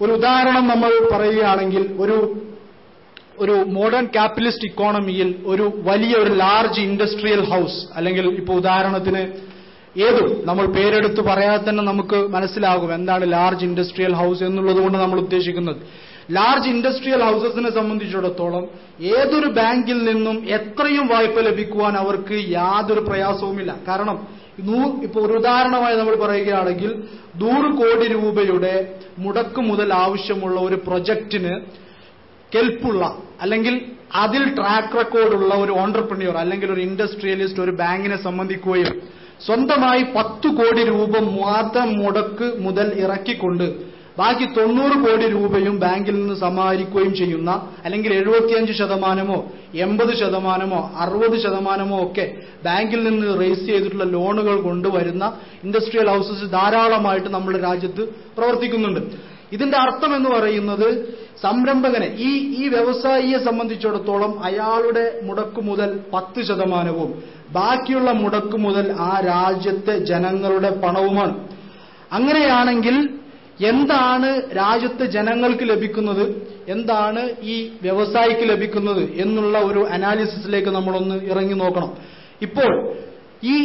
ഒരു ഉദാഹരണം നമ്മൾ പറയുകയാണെങ്കിൽ, ഒരു മോഡേൺ ക്യാപിറ്റലിസ്റ്റ് ഇക്കോണമിയിൽ ഒരു ലാർജ് ഇൻഡസ്ട്രിയൽ ഹൗസ്, അല്ലെങ്കിൽ ഇപ്പോൾ ഉദാഹരണത്തിന് നമ്മൾ പേരെടുത്ത് പറയാതെ തന്നെ നമുക്ക് മനസ്സിലാകും എന്താണ് ലാർജ് ഇൻഡസ്ട്രിയൽ ഹൗസ് എന്നുള്ളത് കൊണ്ട് നമ്മൾ ഉദ്ദേശിക്കുന്നത്. ലാർജ് ഇൻഡസ്ട്രിയൽ ഹൗസസിനെ സംബന്ധിച്ചിടത്തോളം ഏതൊരു ബാങ്കിൽ നിന്നും എത്രയും വായ്പ ലഭിക്കുവാൻ അവർക്ക് യാതൊരു പ്രയാസവുമില്ല. കാരണം ഇപ്പോൾ ഒരു ഉദാഹരണമായി നമ്മൾ പറയുകയാണെങ്കിൽ 100 കോടി രൂപയുടെ മുടക്ക് മുതൽ ആവശ്യമുള്ള ഒരു പ്രൊജക്ടിന് കെൽപ്പുള്ള അല്ലെങ്കിൽ അതിൽ ട്രാക്ക് റെക്കോർഡുള്ള ഒരു ഓൺട്രപ്രന്യൂർ അല്ലെങ്കിൽ ഒരു ഇൻഡസ്ട്രിയലിസ്റ്റ് ഒരു ബാങ്കിനെ സംബന്ധിക്കുകയും സ്വന്തമായി 10 കോടി രൂപ മാത്രം മുടക്ക് മുതൽ ഇറക്കിക്കൊണ്ട് ബാക്കി 90 കോടി രൂപയും ബാങ്കിൽ നിന്ന് സമാഹരിക്കുകയും ചെയ്യുന്ന, അല്ലെങ്കിൽ 75%, 80%, 60% ഒക്കെ ബാങ്കിൽ നിന്ന് റേസ് ചെയ്തിട്ടുള്ള ലോണുകൾ കൊണ്ടുവരുന്ന ഇൻഡസ്ട്രിയൽ ഹൗസസ് ധാരാളമായിട്ട് നമ്മുടെ രാജ്യത്ത് പ്രവർത്തിക്കുന്നുണ്ട്. ഇതിന്റെ അർത്ഥം എന്ന് പറയുന്നത് സംരംഭകനെ, ഈ വ്യവസായിയെ സംബന്ധിച്ചിടത്തോളം അയാളുടെ മുടക്കു മുതൽ 10%, ബാക്കിയുള്ള മുടക്കു മുതൽ ആ രാജ്യത്തെ ജനങ്ങളുടെ പണവുമാണ്. അങ്ങനെയാണെങ്കിൽ എന്താണ് രാജ്യത്തെ ജനങ്ങൾക്ക് ലഭിക്കുന്നത്, എന്താണ് ഈ വ്യവസായിക്ക് ലഭിക്കുന്നത് എന്നുള്ള ഒരു അനാലിസിസിലേക്ക് നമ്മളൊന്ന് ഇറങ്ങി നോക്കണം. ഇപ്പോൾ ഈ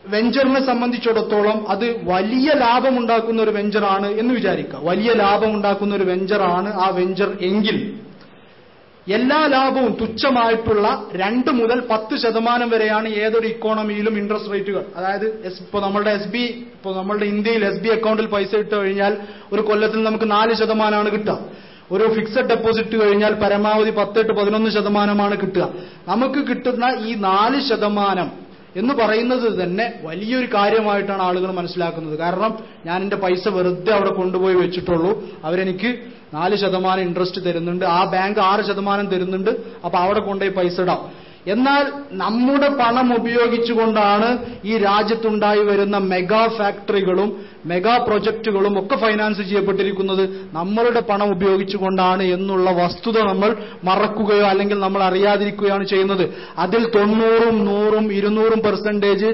വെഞ്ചറിനെ സംബന്ധിച്ചിടത്തോളം അത് വലിയ ലാഭമുണ്ടാക്കുന്ന ഒരു വെഞ്ചറാണ് എന്ന് വിചാരിക്കുക. വലിയ ലാഭമുണ്ടാക്കുന്ന ഒരു വെഞ്ചറാണ് ആ വെഞ്ചർ എങ്കിൽ എല്ലാ ലാഭവും തുച്ഛമായിട്ടുള്ള 2 മുതൽ 10% വരെയാണ് ഏതൊരു ഇക്കോണമിയിലും ഇൻട്രസ്റ്റ് റേറ്റുകൾ. അതായത് ഇപ്പോൾ നമ്മളുടെ ഇന്ത്യയിൽ SB അക്കൗണ്ടിൽ പൈസ ഇട്ട് കഴിഞ്ഞാൽ ഒരു കൊല്ലത്തിൽ നമുക്ക് 4% കിട്ടുക. ഒരു ഫിക്സഡ് ഡെപ്പോസിറ്റ് കഴിഞ്ഞാൽ പരമാവധി 10-11% കിട്ടുക. നമുക്ക് കിട്ടുന്ന ഈ 4% എന്ന് പറയുന്നത് തന്നെ വലിയൊരു കാര്യമായിട്ടാണ് ആളുകൾ മനസ്സിലാക്കുന്നത്. കാരണം ഞാൻ എന്റെ പൈസ വെറുതെ അവിടെ കൊണ്ടുപോയി വെച്ചിട്ടുള്ളൂ, അവരെനിക്ക് 4% ഇൻട്രസ്റ്റ് തരുന്നുണ്ട്, ആ ബാങ്ക് 6% തരുന്നുണ്ട്, അപ്പൊ അവിടെ കൊണ്ടുപോയി പൈസ ഇടാം എന്നാൽ നമ്മുടെ പണം ഉപയോഗിച്ചുകൊണ്ടാണ് ഈ രാജ്യത്തുണ്ടായി വരുന്ന മെഗാ ഫാക്ടറികളും മെഗാ പ്രൊജക്ടുകളും ഒക്കെ ഫൈനാൻസ് ചെയ്യപ്പെട്ടിരിക്കുന്നത് നമ്മളുടെ പണം ഉപയോഗിച്ചുകൊണ്ടാണ് എന്നുള്ള വസ്തുത നമ്മൾ മറക്കുകയോ അല്ലെങ്കിൽ നമ്മൾ അറിയാതിരിക്കുകയാണ് ചെയ്യുന്നത്. അതിൽ 90%, 100%, 200%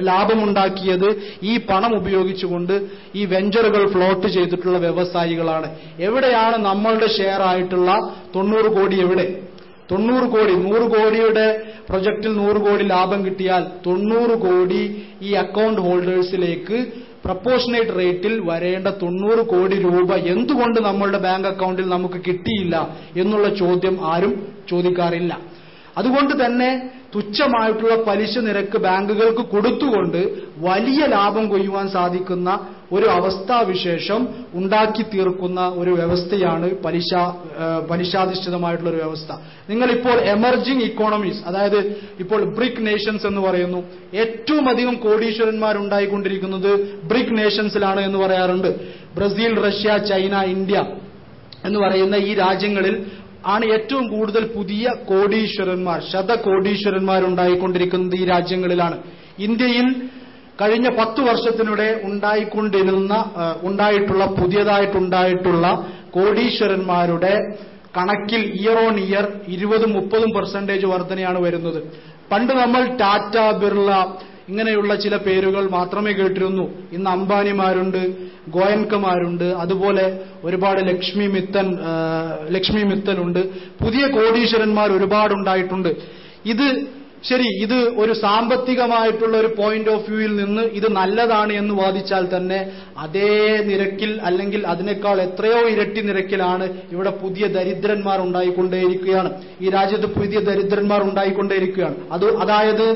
ലാഭമുണ്ടാക്കിയത് ഈ പണം ഉപയോഗിച്ചുകൊണ്ട് ഈ വെഞ്ചറുകൾ ഫ്ലോട്ട് ചെയ്തിട്ടുള്ള വ്യവസായികളാണ്. എവിടെയാണ് നമ്മളുടെ ഷെയർ ആയിട്ടുള്ള 90 കോടി? എവിടെ? 90 കോടി, 100 കോടിയുടെ പ്രൊജക്റ്റിൽ 100 കോടി ലാഭം കിട്ടിയാൽ 90 കോടി ഈ അക്കൗണ്ട് ഹോൾഡേഴ്സിലേക്ക് പ്രപ്പോർഷനേറ്റ് റേറ്റിൽ വരേണ്ട 90 കോടി രൂപ എന്തുകൊണ്ട് നമ്മളുടെ ബാങ്ക് അക്കൗണ്ടിൽ നമുക്ക് കിട്ടിയില്ല എന്നുള്ള ചോദ്യം ആരും ചോദിക്കാറില്ല. അതുകൊണ്ട് തന്നെ തുച്ഛമായിട്ടുള്ള പലിശ നിരക്ക് ബാങ്കുകൾക്ക് കൊടുത്തുകൊണ്ട് വലിയ ലാഭം കൊയ്യുവാൻ സാധിക്കുന്ന ഒരു അവസ്ഥാവിശേഷം ഉണ്ടാക്കി തീർക്കുന്ന ഒരു വ്യവസ്ഥയാണ് പലിശാധിഷ്ഠിതമായിട്ടുള്ള ഒരു വ്യവസ്ഥ. നിങ്ങളിപ്പോൾ എമർജിംഗ് ഇക്കോണമീസ്, അതായത് ഇപ്പോൾ ബ്രിക് നേഷൻസ് എന്ന് പറയുന്നു, ഏറ്റവും അധികം കോടീശ്വരന്മാരുണ്ടായിക്കൊണ്ടിരിക്കുന്നത് ബ്രിക് നേഷൻസിലാണ് എന്ന് പറയാറുണ്ട്. ബ്രസീൽ, റഷ്യ, ചൈന, ഇന്ത്യ എന്ന് പറയുന്ന ഈ രാജ്യങ്ങളിൽ ആണ് ഏറ്റവും കൂടുതൽ പുതിയ കോടീശ്വരന്മാർ, ശതകോടീശ്വരന്മാരുണ്ടായിക്കൊണ്ടിരിക്കുന്നത് ഈ രാജ്യങ്ങളിലാണ്. ഇന്ത്യയിൽ കഴിഞ്ഞ 10 വർഷത്തിനിടെ പുതിയതായിട്ടുണ്ടായിട്ടുള്ള കോടീശ്വരന്മാരുടെ കണക്കിൽ ഇയർ ഓൺ ഇയർ 20-30% വർധനയാണ് വരുന്നത്. പണ്ട് നമ്മൾ ടാറ്റ, ബിർള ഇങ്ങനെയുള്ള ചില പേരുകൾ മാത്രമേ കേട്ടിരുന്നു. ഇന്ന് അംബാനിമാരുണ്ട്, ഗോയൻകമാരുണ്ട്, അതുപോലെ ഒരുപാട് ലക്ഷ്മി മിത്തലുണ്ട്. പുതിയ കോടീശ്വരന്മാർ ഒരുപാടുണ്ടായിട്ടുണ്ട്. ഇത് ഒരു സാമ്പത്തികമായിട്ടുള്ള ഒരു പോയിന്റ് ഓഫ് വ്യൂവിൽ നിന്ന് ഇത് നല്ലതാണ് എന്ന് വാദിച്ചാൽ തന്നെ അതേ നിരക്കിൽ അല്ലെങ്കിൽ അതിനേക്കാൾ എത്രയോ ഇരട്ടി നിരക്കിലാണ് ഇവിടെ പുതിയ ദരിദ്രന്മാർ ഉണ്ടായിക്കൊണ്ടേയിരിക്കുകയാണ്. ഈ രാജ്യത്ത് പുതിയ ദരിദ്രന്മാർ ഉണ്ടായിക്കൊണ്ടേയിരിക്കുകയാണ്. അതായത്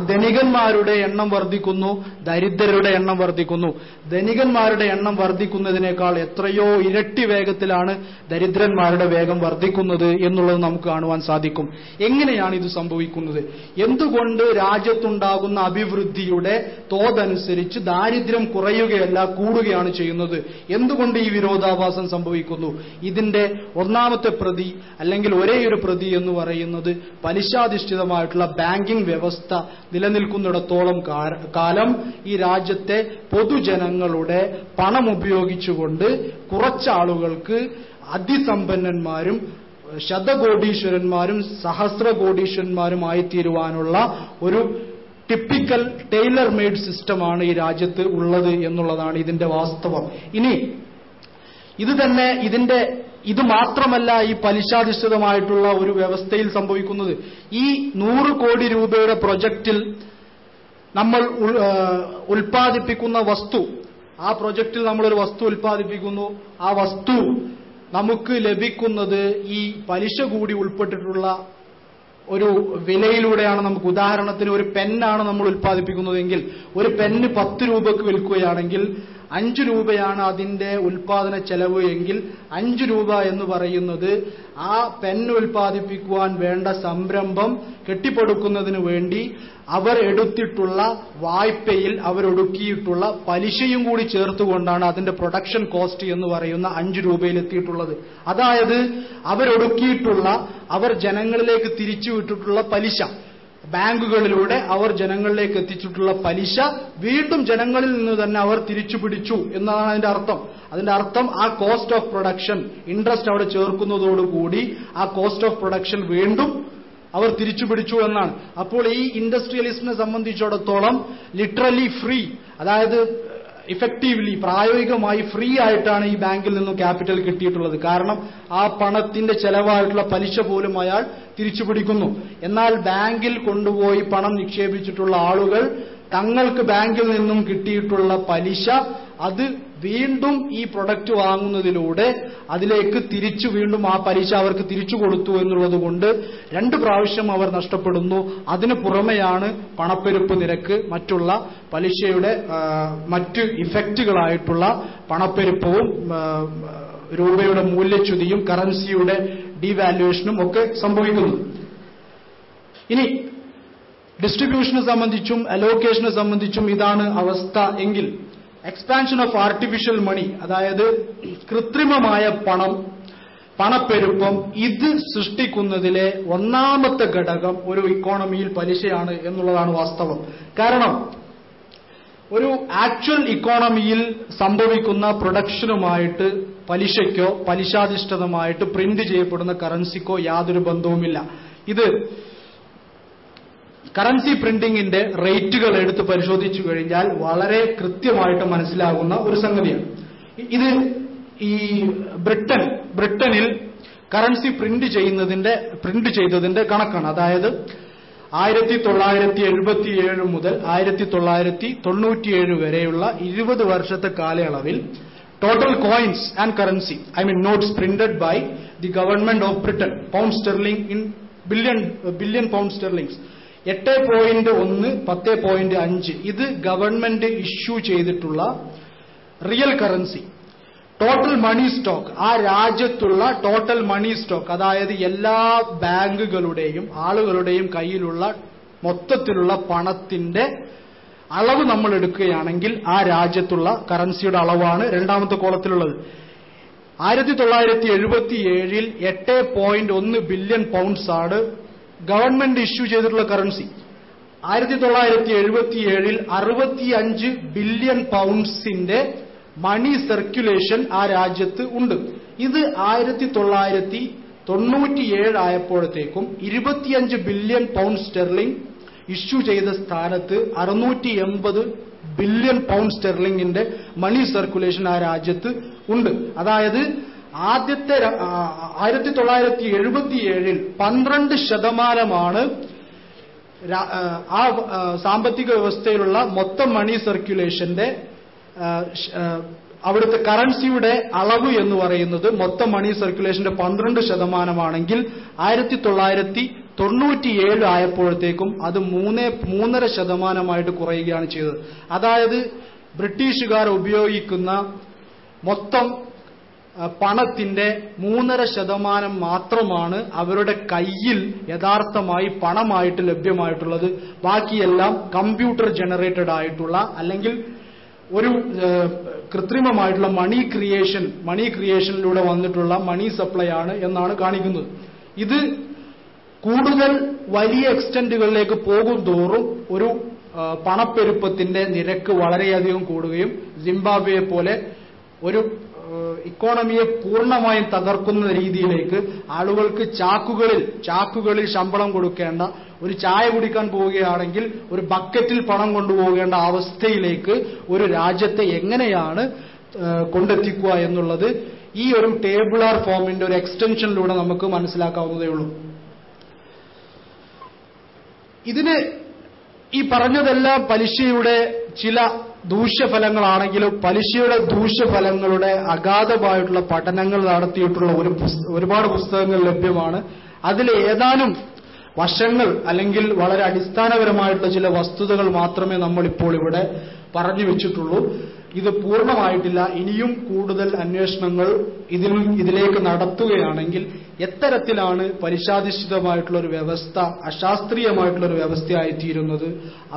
ധനികന്മാരുടെ എണ്ണം വർദ്ധിക്കുന്നു, ദരിദ്രരുടെ എണ്ണം വർദ്ധിക്കുന്നു. ധനികന്മാരുടെ എണ്ണം വർദ്ധിക്കുന്നതിനേക്കാൾ എത്രയോ ഇരട്ടി വേഗത്തിലാണ് ദരിദ്രന്മാരുടെ വേഗം വർദ്ധിക്കുന്നത് എന്നുള്ളത് നമുക്ക് കാണുവാൻ സാധിക്കും. എങ്ങനെയാണ് ഇത് സംഭവിക്കുന്നത്? എന്തുകൊണ്ട് രാജ്യത്തുണ്ടാകുന്ന അഭിവൃദ്ധിയുടെ തോതനുസരിച്ച് ദാരിദ്ര്യം കുറയുകയല്ല കൂടുകയാണ് ചെയ്യുന്നത്? എന്തുകൊണ്ട് ഈ വിരോധാഭാസം സംഭവിക്കുന്നു? ഇതിന്റെ ഒന്നാമത്തെ പ്രതി അല്ലെങ്കിൽ ഒരേയൊരു പ്രതി എന്ന് പറയുന്നത് പലിശാധിഷ്ഠിതമായിട്ടുള്ള ബാങ്കിംഗ് വ്യവസ്ഥ നിലനിൽക്കുന്നിടത്തോളം കാലം ഈ രാജ്യത്തെ പൊതുജനങ്ങളുടെ പണം ഉപയോഗിച്ചുകൊണ്ട് കുറച്ചാളുകൾക്ക് അതിസമ്പന്നന്മാരും ശതകോടീശ്വരന്മാരും സഹസ്രകോടീശ്വരന്മാരുമായി തീരുവാനുള്ള ഒരു ടിപ്പിക്കൽ ടൈലർ മെയ്ഡ് സിസ്റ്റമാണ് ഈ രാജ്യത്ത് ഉള്ളത് എന്നുള്ളതാണ് ഇതിന്റെ വാസ്തവം. ഇനി ഇത് മാത്രമല്ല ഈ പലിശാധിഷ്ഠിതമായിട്ടുള്ള ഒരു വ്യവസ്ഥയിൽ സംഭവിക്കുന്നത്. ഈ 100 കോടി രൂപയുടെ പ്രൊജക്റ്റിൽ നമ്മൾ ഉൽപ്പാദിപ്പിക്കുന്ന വസ്തു, ആ പ്രൊജക്റ്റിൽ നമ്മളൊരു വസ്തു ഉൽപ്പാദിപ്പിക്കുന്നു, ആ വസ്തു നമുക്ക് ലഭിക്കുന്നത് ഈ പലിശ കൂടി ഉൾപ്പെട്ടിട്ടുള്ള ഒരു വിലയിലൂടെയാണ്. നമുക്ക് ഉദാഹരണത്തിന് ഒരു പെന്നാണ് നമ്മൾ ഉൽപ്പാദിപ്പിക്കുന്നതെങ്കിൽ ഒരു പെന്ന് 10 രൂപക്ക് വിൽക്കുകയാണെങ്കിൽ 5 രൂപയാണ് അതിന്റെ ഉൽപാദന ചെലവ് എങ്കിൽ 5 രൂപ എന്ന് പറയുന്നത് ആ പെന്ന് ഉൽപ്പാദിപ്പിക്കുവാൻ വേണ്ട സംരംഭം കെട്ടിപ്പടുക്കുന്നതിന് വേണ്ടി അവർ എടുത്തിട്ടുള്ള വായ്പയിൽ അവരൊടുക്കിയിട്ടുള്ള പലിശയും കൂടി ചേർത്തുകൊണ്ടാണ് അതിന്റെ പ്രൊഡക്ഷൻ കോസ്റ്റ് എന്ന് പറയുന്ന 5 രൂപയിലെത്തിയിട്ടുള്ളത്. അതായത് അവർ ജനങ്ങളിലേക്ക് തിരിച്ചുവിട്ടിട്ടുള്ള പലിശ, ബാങ്കുകളിലൂടെ അവർ ജനങ്ങളിലേക്ക് എത്തിച്ചിട്ടുള്ള പലിശ വീണ്ടും ജനങ്ങളിൽ നിന്ന് തന്നെ അവർ തിരിച്ചു പിടിച്ചു എന്നതാണ് അതിന്റെ അർത്ഥം. ആ കോസ്റ്റ് ഓഫ് പ്രൊഡക്ഷൻ, ഇൻട്രസ്റ്റ് അവിടെ ചേർക്കുന്നതോടുകൂടി ആ കോസ്റ്റ് ഓഫ് പ്രൊഡക്ഷൻ വീണ്ടും അവർ തിരിച്ചു പിടിച്ചു എന്നാണ്. അപ്പോൾ ഈ ഇൻഡസ്ട്രിയലിസ്റ്റിനെ സംബന്ധിച്ചിടത്തോളം ലിറ്ററലി ഫ്രീ, അതായത് ഇഫക്റ്റീവ്ലി പ്രായോഗികമായി ഫ്രീ ആയിട്ടാണ് ഈ ബാങ്കിൽ നിന്നും ക്യാപിറ്റൽ കിട്ടിയിട്ടുള്ളത്. കാരണം ആ പണത്തിന്റെ ചെലവായിട്ടുള്ള പലിശ പോലും അയാൾ തിരിച്ചു പിടിക്കുന്നു. എന്നാൽ ബാങ്കിൽ കൊണ്ടുപോയി പണം നിക്ഷേപിച്ചിട്ടുള്ള ആളുകൾ തങ്ങൾക്ക് ബാങ്കിൽ നിന്നും കിട്ടിയിട്ടുള്ള പലിശ അത് വീണ്ടും ഈ പ്രൊഡക്റ്റ് വാങ്ങുന്നതിലൂടെ അതിലേക്ക് തിരിച്ചു വീണ്ടും ആ പലിശ അവർക്ക് തിരിച്ചു കൊടുത്തു എന്നുള്ളത് കൊണ്ട് 2 പ്രാവശ്യം അവർ നഷ്ടപ്പെടുന്നു. അതിനു പുറമെയാണ് പണപ്പെരുപ്പ് നിരക്ക്, മറ്റുള്ള പലിശയുടെ മറ്റ് ഇഫക്റ്റുകളായിട്ടുള്ള പണപ്പെരുപ്പവും രൂപയുടെ മൂല്യച്യുതിയും കറൻസിയുടെ ഡീവാല്യുവേഷനും ഒക്കെ സംഭവിക്കുന്നു. ഇനി ഡിസ്ട്രിബ്യൂഷനെ സംബന്ധിച്ചും അലോക്കേഷനെ സംബന്ധിച്ചും ഇതാണ് അവസ്ഥ എങ്കിൽ എക്സ്പാൻഷൻ ഓഫ് ആർട്ടിഫിഷ്യൽ മണി, അതായത് കൃത്രിമമായ പണം പണപ്പെരുപ്പം, ഇത് സൃഷ്ടിക്കുന്നതിലെ ഒന്നാമത്തെ ഘടകം ഒരു ഇക്കോണമിയിൽ പലിശയാണ് എന്നുള്ളതാണ് വാസ്തവം. കാരണം ഒരു ആക്ച്വൽ ഇക്കോണമിയിൽ സംഭവിക്കുന്ന പ്രൊഡക്ഷനുമായിട്ട് പലിശയ്ക്കോ പലിശാധിഷ്ഠിതമായിട്ട് പ്രിന്റ് ചെയ്യപ്പെടുന്ന കറൻസിക്കോ യാതൊരു ബന്ധവുമില്ല. ഇത് കറൻസി പ്രിന്റിംഗിന്റെ റേറ്റുകൾ എടുത്ത് പരിശോധിച്ചു കഴിഞ്ഞാൽ വളരെ കൃത്യമായിട്ട് മനസ്സിലാകുന്ന ഒരു സംഗതിയാണ്. ഇത് ഈ ബ്രിട്ടനിൽ കറൻസി പ്രിന്റ് ചെയ്തതിന്റെ കണക്കാണ്. അതായത് 1977 മുതൽ 1997 വരെയുള്ള 20 വർഷത്തെ കാലയളവിൽ total coins and currency, notes printed by the government of Britain, pound sterling in billion pound sterlings 8.1, 10.5 ഇത് ഗവൺമെന്റ് ഇഷ്യൂ ചെയ്തിട്ടുള്ള real currency. Total money stock, ആ രാജ്യത്തുള്ള ടോട്ടൽ മണി സ്റ്റോക്ക്, അതായത് എല്ലാ ബാങ്കുകളുടെയും ആളുകളുടെയും കയ്യിലുള്ള മൊത്തത്തിലുള്ള പണത്തിന്റെ അളവ് നമ്മൾ എടുക്കുകയാണെങ്കിൽ ആ രാജ്യത്തുള്ള കറൻസിയുടെ അളവാണ് രണ്ടാമത്തെ കോളത്തിലുള്ളത്. 1977 8.1 ബില്യൺ പൗണ്ട്സ് ആണ് ഗവൺമെന്റ് ഇഷ്യൂ ചെയ്തിട്ടുള്ള കറൻസി. 1977 65 ബില്യൺ പൗണ്ട്സിന്റെ മണി സർക്കുലേഷൻ ആ രാജ്യത്ത് ഉണ്ട്. ഇത് 1997 ആയപ്പോഴത്തേക്കും 25 ബില്യൺ പൗണ്ട് സ്റ്റെർലിംഗ് ഇഷ്യൂ ചെയ്ത സ്ഥാനത്ത് 680 ബില്യൺ പൗണ്ട് സ്റ്റെർലിംഗിന്റെ മണി സർക്കുലേഷൻ ആ രാജ്യത്ത് ഉണ്ട്. അതായത് ആദ്യത്തെ 1977 12% ആ സാമ്പത്തിക വ്യവസ്ഥയിലുള്ള മൊത്തം മണി സർക്കുലേഷന്റെ അവിടുത്തെ കറൻസിയുടെ അളവ് എന്ന് പറയുന്നത് മൊത്തം മണി സർക്കുലേഷന്റെ 12% 1997 ആയപ്പോഴത്തേക്കും അത് 3.5% കുറയുകയാണ് ചെയ്തത്. അതായത് ബ്രിട്ടീഷുകാർ ഉപയോഗിക്കുന്ന മൊത്തം പണത്തിന്റെ 3.5% മാത്രമാണ് അവരുടെ കയ്യിൽ യഥാർത്ഥമായി പണമായിട്ട് ലഭ്യമായിട്ടുള്ളത്. ബാക്കിയെല്ലാം കമ്പ്യൂട്ടർ ജനറേറ്റഡ് ആയിട്ടുള്ള അല്ലെങ്കിൽ ഒരു കൃത്രിമമായിട്ടുള്ള മണി ക്രിയേഷനിലൂടെ വന്നിട്ടുള്ള മണി സപ്ലൈ ആണ് എന്നാണ് കാണിക്കുന്നത്. ഇത് കൂടുതൽ വലിയ എക്സ്റ്റന്റുകളിലേക്ക് പോകും തോറും ഒരു പണപ്പെരുപ്പത്തിന്റെ നിരക്ക് വളരെയധികം കൂടുകയും സിംബാബ്വെയെ പോലെ ഒരു ഇക്കോണമിയെ പൂർണ്ണമായും തകർക്കുന്ന രീതിയിലേക്ക് ആളുകൾക്ക് ചാക്കുകളിൽ ശമ്പളം കൊടുക്കേണ്ട, ഒരു ചായ കുടിക്കാൻ പോവുകയാണെങ്കിൽ ഒരു ബക്കറ്റിൽ പണം കൊണ്ടുപോകേണ്ട അവസ്ഥയിലേക്ക് ഒരു രാജ്യത്തെ എങ്ങനെയാണ് കൊണ്ടെത്തിക്കുക എന്നുള്ളത് ഈ ഒരു ടേബിളാർ ഫോമിന്റെ ഒരു എക്സ്റ്റൻഷനിലൂടെ നമുക്ക് മനസ്സിലാക്കാവുന്നതേ ഉള്ളൂ. ഇതിന് ഈ പറഞ്ഞതെല്ലാം പലിശയുടെ ചില ദൂഷ്യഫലങ്ങളാണെങ്കിലും പലിശയുടെ ദൂഷ്യഫലങ്ങളുടെ അഗാധമായിട്ടുള്ള പഠനങ്ങൾ നടത്തിയിട്ടുള്ള ഒരുപാട് പുസ്തകങ്ങൾ ലഭ്യമാണ്. അതിൽ ഏതാനും വശങ്ങൾ അല്ലെങ്കിൽ വളരെ അടിസ്ഥാനപരമായിട്ടുള്ള ചില വസ്തുതകൾ മാത്രമേ നമ്മളിപ്പോൾ ഇവിടെ പറഞ്ഞു വെച്ചിട്ടുള്ളൂ. ഇത് പൂർണ്ണമായിട്ടില്ല. ഇനിയും കൂടുതൽ അന്വേഷണങ്ങൾ ഇതിലേക്ക് നടത്തുകയാണെങ്കിൽ എത്തരത്തിലാണ് പലിശാധിഷ്ഠിതമായിട്ടുള്ള ഒരു വ്യവസ്ഥ അശാസ്ത്രീയമായിട്ടുള്ള ഒരു വ്യവസ്ഥയായിത്തീരുന്നത്,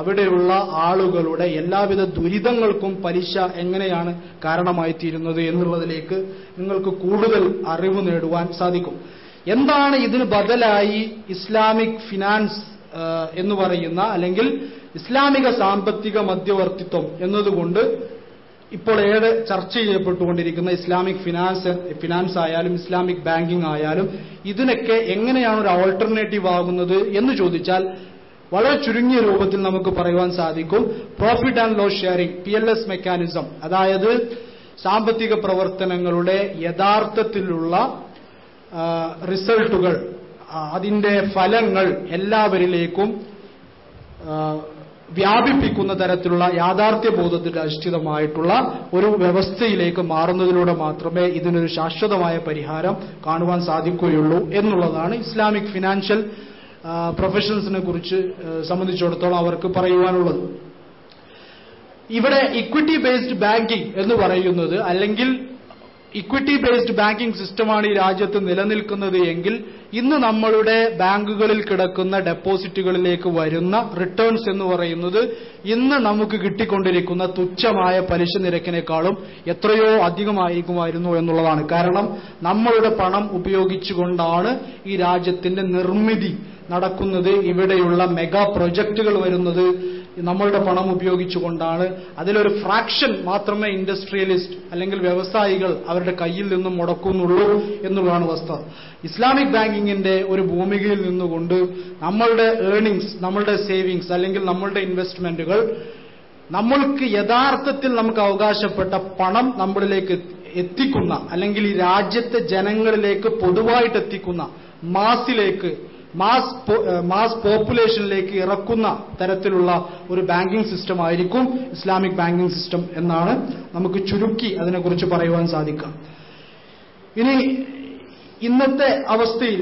അവിടെയുള്ള ആളുകളുടെ എല്ലാവിധ ദുരിതങ്ങൾക്കും പലിശ എങ്ങനെയാണ് കാരണമായിത്തീരുന്നത് എന്നുള്ളതിലേക്ക് നിങ്ങൾക്ക് കൂടുതൽ അറിവ് നേടുവാൻ സാധിക്കും. എന്താണ് ഇതിന് ബദലായി ഇസ്ലാമിക് ഫിനാൻസ് എന്ന് പറയുന്ന അല്ലെങ്കിൽ ഇസ്ലാമിക സാമ്പത്തിക മധ്യവർത്തിത്വം എന്നതുകൊണ്ട് ഇപ്പോൾ ഏറെ ചർച്ച ചെയ്യപ്പെട്ടുകൊണ്ടിരിക്കുന്ന ഇസ്ലാമിക് ഫിനാൻസ് ആയാലും ഇസ്ലാമിക് ബാങ്കിംഗ് ആയാലും ഇതിനൊക്കെ എങ്ങനെയാണ് ഒരു ആൾട്ടർനേറ്റീവ് ആകുന്നത് എന്ന് ചോദിച്ചാൽ വളരെ ചുരുങ്ങിയ രൂപത്തിൽ നമുക്ക് പറയുവാൻ സാധിക്കും. Profit and loss sharing, PLS mechanism, അതായത് സാമ്പത്തിക പ്രവർത്തനങ്ങളുടെ യഥാർത്ഥത്തിലുള്ള റിസൾട്ടുകൾ, അതിന്റെ ഫലങ്ങൾ എല്ലാവരിലേക്കും വ്യാപിപ്പിക്കുന്ന തരത്തിലുള്ള യാഥാർത്ഥ്യബോധത്തിൽ അധിഷ്ഠിതമായിട്ടുള്ള ഒരു വ്യവസ്ഥയിലേക്ക് മാറുന്നതിലൂടെ മാത്രമേ ഇതിനൊരു ശാശ്വതമായ പരിഹാരം കാണുവാൻ സാധിക്കുകയുള്ളൂ എന്നുള്ളതാണ് ഇസ്ലാമിക് ഫിനാൻഷ്യൽ പ്രൊഫഷൻസിനെ കുറിച്ച് സംബന്ധിച്ചിടത്തോളം അവർക്ക് പറയുവാനുള്ളത്. ഇവിടെ ഇക്വിറ്റി ബേസ്ഡ് ബാങ്കിംഗ് എന്ന് പറയുന്നത് അല്ലെങ്കിൽ ഇക്വിറ്റി ബേസ്ഡ് ബാങ്കിംഗ് സിസ്റ്റമാണ് ഈ രാജ്യത്ത് നിലനിൽക്കുന്നത് എങ്കിൽ ഇന്ന് നമ്മളുടെ ബാങ്കുകളിൽ കിടക്കുന്ന ഡെപ്പോസിറ്റുകളിലേക്ക് വരുന്ന റിട്ടേൺസ് എന്ന് പറയുന്നത് ഇന്ന് നമുക്ക് കിട്ടിക്കൊണ്ടിരിക്കുന്ന തുച്ഛമായ പലിശ നിരക്കിനേക്കാളും എത്രയോ അധികമായിരിക്കുമായിരുന്നു എന്നുള്ളതാണ്. കാരണം നമ്മളുടെ പണം ഉപയോഗിച്ചുകൊണ്ടാണ് ഈ രാജ്യത്തിന്റെ നിർമ്മിതി നടക്കുന്നത്. ഇവിടെയുള്ള മെഗാ പ്രൊജക്ടുകൾ വരുന്നത് നമ്മളുടെ പണം ഉപയോഗിച്ചുകൊണ്ടാണ്. അതിലൊരു ഫ്രാക്ഷൻ മാത്രമേ ഇൻഡസ്ട്രിയലിസ്റ്റ് അല്ലെങ്കിൽ വ്യവസായികൾ അവരുടെ കയ്യിൽ നിന്നും മുടക്കുന്നുള്ളൂ എന്നുള്ളതാണ് വസ്തുത. ഇസ്ലാമിക് ബാങ്കിങ്ങിന്റെ ഒരു ഭൂമികയിൽ നിന്നുകൊണ്ട് നമ്മളുടെ ഏർണിങ്സ്, നമ്മളുടെ സേവിങ്സ് അല്ലെങ്കിൽ നമ്മളുടെ ഇൻവെസ്റ്റ്മെന്റുകൾ നമ്മൾക്ക് യഥാർത്ഥത്തിൽ നമുക്ക് അവകാശപ്പെട്ട പണം നമ്മളിലേക്ക് എത്തിക്കുന്ന അല്ലെങ്കിൽ ഈ രാജ്യത്തെ ജനങ്ങളിലേക്ക് പൊതുവായിട്ട് എത്തിക്കുന്ന മാസ് പോപ്പുലേഷനിലേക്ക് ഇറക്കുന്ന തരത്തിലുള്ള ഒരു ബാങ്കിംഗ് സിസ്റ്റം ആയിരിക്കും ഇസ്ലാമിക് ബാങ്കിംഗ് സിസ്റ്റം എന്നാണ് നമുക്ക് ചുരുക്കി അതിനെക്കുറിച്ച് പറയുവാൻ സാധിക്കുക. ഇനി ഇന്നത്തെ അവസ്ഥയിൽ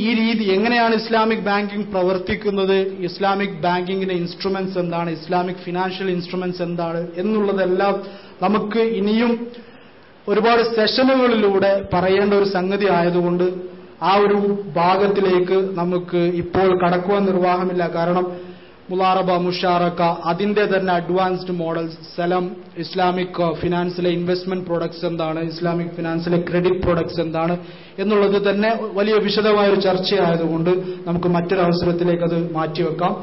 ഈ രീതി എങ്ങനെയാണ് ഇസ്ലാമിക് ബാങ്കിംഗ് പ്രവർത്തിക്കുന്നത്, ഇസ്ലാമിക് ബാങ്കിങ്ങിന്റെ ഇൻസ്ട്രുമെന്റ്സ് എന്താണ്, ഇസ്ലാമിക് ഫിനാൻഷ്യൽ ഇൻസ്ട്രുമെന്റ്സ് എന്താണ് എന്നുള്ളതെല്ലാം നമുക്ക് ഇനിയും ഒരുപാട് സെഷനുകളിലൂടെ പറയേണ്ട ഒരു സംഗതി ആയതുകൊണ്ട് ആ ഒരു ഭാഗത്തിലേക്ക് നമുക്ക് ഇപ്പോൾ കടക്കുവാൻ നിർവാഹമില്ല. കാരണം മുലാറബ, മുഷാറക്ക, അതിന്റെ തന്നെ അഡ്വാൻസ്ഡ് മോഡൽസ്, സലം, ഇസ്ലാമിക് ഫിനാൻസിലെ ഇൻവെസ്റ്റ്മെന്റ് പ്രൊഡക്ട്സ് എന്താണ്, ഇസ്ലാമിക് ഫിനാൻസിലെ ക്രെഡിറ്റ് പ്രൊഡക്ട്സ് എന്താണ് എന്നുള്ളത് തന്നെ വലിയ വിശദമായ ഒരു ചർച്ചയായതുകൊണ്ട് നമുക്ക് മറ്റൊരവസരത്തിലേക്ക് അത് മാറ്റിവെക്കാം.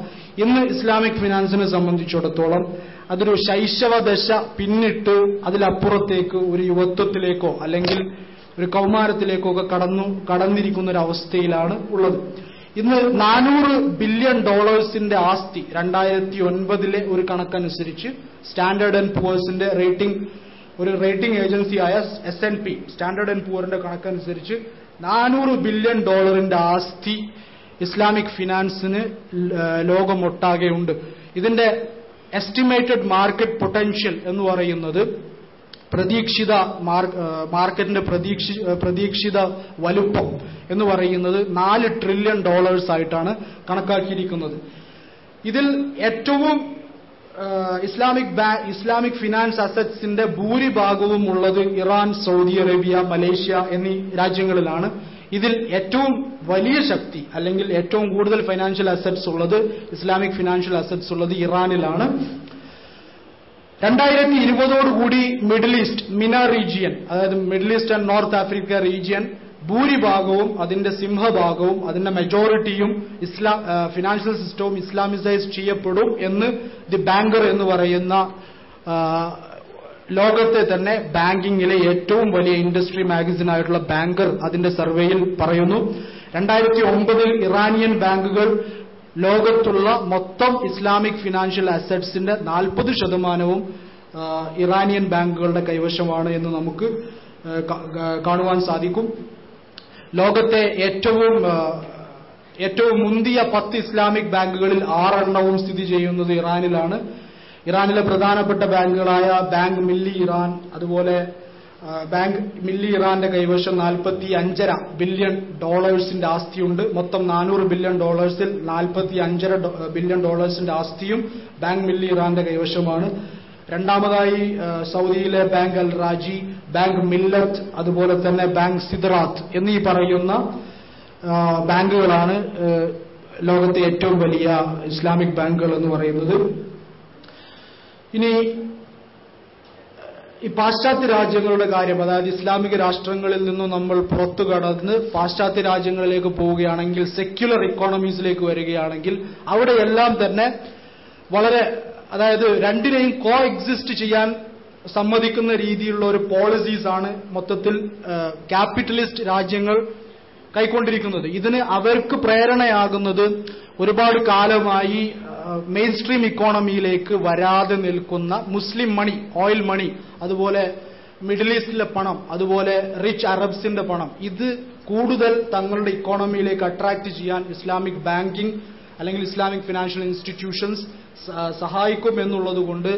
ഇന്ന് ഇസ്ലാമിക് ഫിനാൻസിനെ സംബന്ധിച്ചിടത്തോളം അതൊരു ശൈശവദശ പിന്നിട്ട് അതിലപ്പുറത്തേക്ക് ഒരു യുവത്വത്തിലേക്കോ അല്ലെങ്കിൽ ഒരു കൗമാരത്തിലേക്കൊക്കെ കടന്നിരിക്കുന്ന ഒരു അവസ്ഥയിലാണ് ഉള്ളത്. ഇന്ന് $400 ബില്യൺ ആസ്തി 2009 ഒരു കണക്കനുസരിച്ച് സ്റ്റാൻഡേർഡ് ആൻഡ് പുവേഴ്സിന്റെ റേറ്റിംഗ് ഏജൻസിയായ S&P സ്റ്റാൻഡേർഡ് ആൻഡ് പുവറിന്റെ കണക്കനുസരിച്ച് $400 ബില്യൺ ആസ്തി ഇസ്ലാമിക് ഫിനാൻസിന് ലോകമൊട്ടാകെയുണ്ട്. ഇതിന്റെ എസ്റ്റിമേറ്റഡ് മാർക്കറ്റ് പൊട്ടൻഷ്യൽ എന്ന് പറയുന്നത് മാർക്കറ്റിന്റെ പ്രതീക്ഷിത വലുപ്പം എന്ന് പറയുന്നത് $4 ട്രില്യൺ ആയിട്ടാണ് കണക്കാക്കിയിരിക്കുന്നത്. ഇതിൽ ഏറ്റവും ഇസ്ലാമിക് ഫിനാൻസ് അസറ്റ്സിന്റെ ഭൂരിഭാഗവും ഉള്ളത് ഇറാൻ, സൗദി അറേബ്യ, മലേഷ്യ എന്നീ രാജ്യങ്ങളിലാണ്. ഇതിൽ ഏറ്റവും വലിയ ശക്തി അല്ലെങ്കിൽ ഏറ്റവും കൂടുതൽ ഫൈനാൻഷ്യൽ അസറ്റ്സ് ഉള്ളത്, ഇസ്ലാമിക് ഫിനാൻഷ്യൽ അസറ്റ്സ് ഉള്ളത് ഇറാനിലാണ്. 2020 മിഡിൽ ഈസ്റ്റ് മിന റീജിയൻ, അതായത് middle east and north Africa region ഭൂരിഭാഗവും അതിന്റെ സിംഹഭാഗവും അതിന്റെ മെജോറിറ്റിയും ഫിനാൻഷ്യൽ സിസ്റ്റവും ഇസ്ലാമിസൈസ് ചെയ്യപ്പെടും എന്ന് ദി ബാങ്കർ എന്ന് പറയുന്ന ലോകത്തെ തന്നെ ബാങ്കിങ്ങിലെ ഏറ്റവും വലിയ ഇൻഡസ്ട്രി മാഗസിനായിട്ടുള്ള ബാങ്കർ അതിന്റെ സർവേയിൽ പറയുന്നു. 2009 ഇറാനിയൻ ബാങ്കുകൾ ലോകത്തുള്ള മൊത്തം ഇസ്ലാമിക് ഫിനാൻഷ്യൽ അസറ്റ്സിന്റെ 40% ഇറാനിയൻ ബാങ്കുകളുടെ കൈവശമാണ് എന്ന് നമുക്ക് കാണുവാൻ സാധിക്കും. ലോകത്തെ ഏറ്റവും മുന്തിയ 10 ഇസ്ലാമിക് ബാങ്കുകളിൽ 6 എണ്ണവും സ്ഥിതി ചെയ്യുന്നത് ഇറാനിലാണ്. ഇറാനിലെ പ്രധാനപ്പെട്ട ബാങ്കുകളായ ബാങ്ക് മില്ലി ഇറാൻ, അതുപോലെ ബാങ്ക് മില്ലി ഇറാന്റെ കൈവശം $45.5 ബില്യൺ ആസ്തിയുണ്ട്. മൊത്തം $400 ബില്യൺ $45.5 ബില്യൺ ആസ്തിയും ബാങ്ക് മില്ലി ഇറാന്റെ കൈവശമാണ്. രണ്ടാമതായി സൗദിയിലെ ബാങ്ക് അൽ റാജി, ബാങ്ക് മില്ലത്ത്, അതുപോലെ തന്നെ ബാങ്ക് സിദ്റാത്ത് എന്നീ പറയുന്ന ബാങ്കുകളാണ് ലോകത്തെ ഏറ്റവും വലിയ ഇസ്ലാമിക് ബാങ്കുകൾ എന്ന് പറയുന്നത്. ഇനി ഈ പാശ്ചാത്യ രാജ്യങ്ങളുടെ കാര്യം, അതായത് ഇസ്ലാമിക രാഷ്ട്രങ്ങളിൽ നിന്നും നമ്മൾ പുറത്തു കടന്ന് പാശ്ചാത്യ രാജ്യങ്ങളിലേക്ക് പോവുകയാണെങ്കിൽ, സെക്യുലർ ഇക്കോണമീസിലേക്ക് വരികയാണെങ്കിൽ അവിടെയെല്ലാം തന്നെ വളരെ, അതായത് രണ്ടിനെയും കോ എക്സിസ്റ്റ് ചെയ്യാൻ സമ്മതിക്കുന്ന രീതിയിലുള്ള ഒരു പോളിസീസാണ് മൊത്തത്തിൽ ക്യാപിറ്റലിസ്റ്റ് രാജ്യങ്ങൾ കൈക്കൊണ്ടിരിക്കുന്നത്. ഇതിന് അവർക്ക് പ്രേരണയാകുന്നത് ഒരുപാട് കാലമായി മെയിൻ സ്ട്രീം ഇക്കോണമിയിലേക്ക് വരാതെ നിൽക്കുന്ന മുസ്ലിം മണി, ഓയിൽ മണി, അതുപോലെ മിഡിൽ ഈസ്റ്റിലെ പണം, അതുപോലെ റിച്ച് അറബ്സിന്റെ പണം, ഇത് കൂടുതൽ തങ്ങളുടെ ഇക്കോണമിയിലേക്ക് അട്രാക്ട് ചെയ്യാൻ ഇസ്ലാമിക് ബാങ്കിംഗ് അല്ലെങ്കിൽ ഇസ്ലാമിക് ഫിനാൻഷ്യൽ ഇൻസ്റ്റിറ്റ്യൂഷൻസ് സഹായിക്കും എന്നുള്ളതുകൊണ്ട്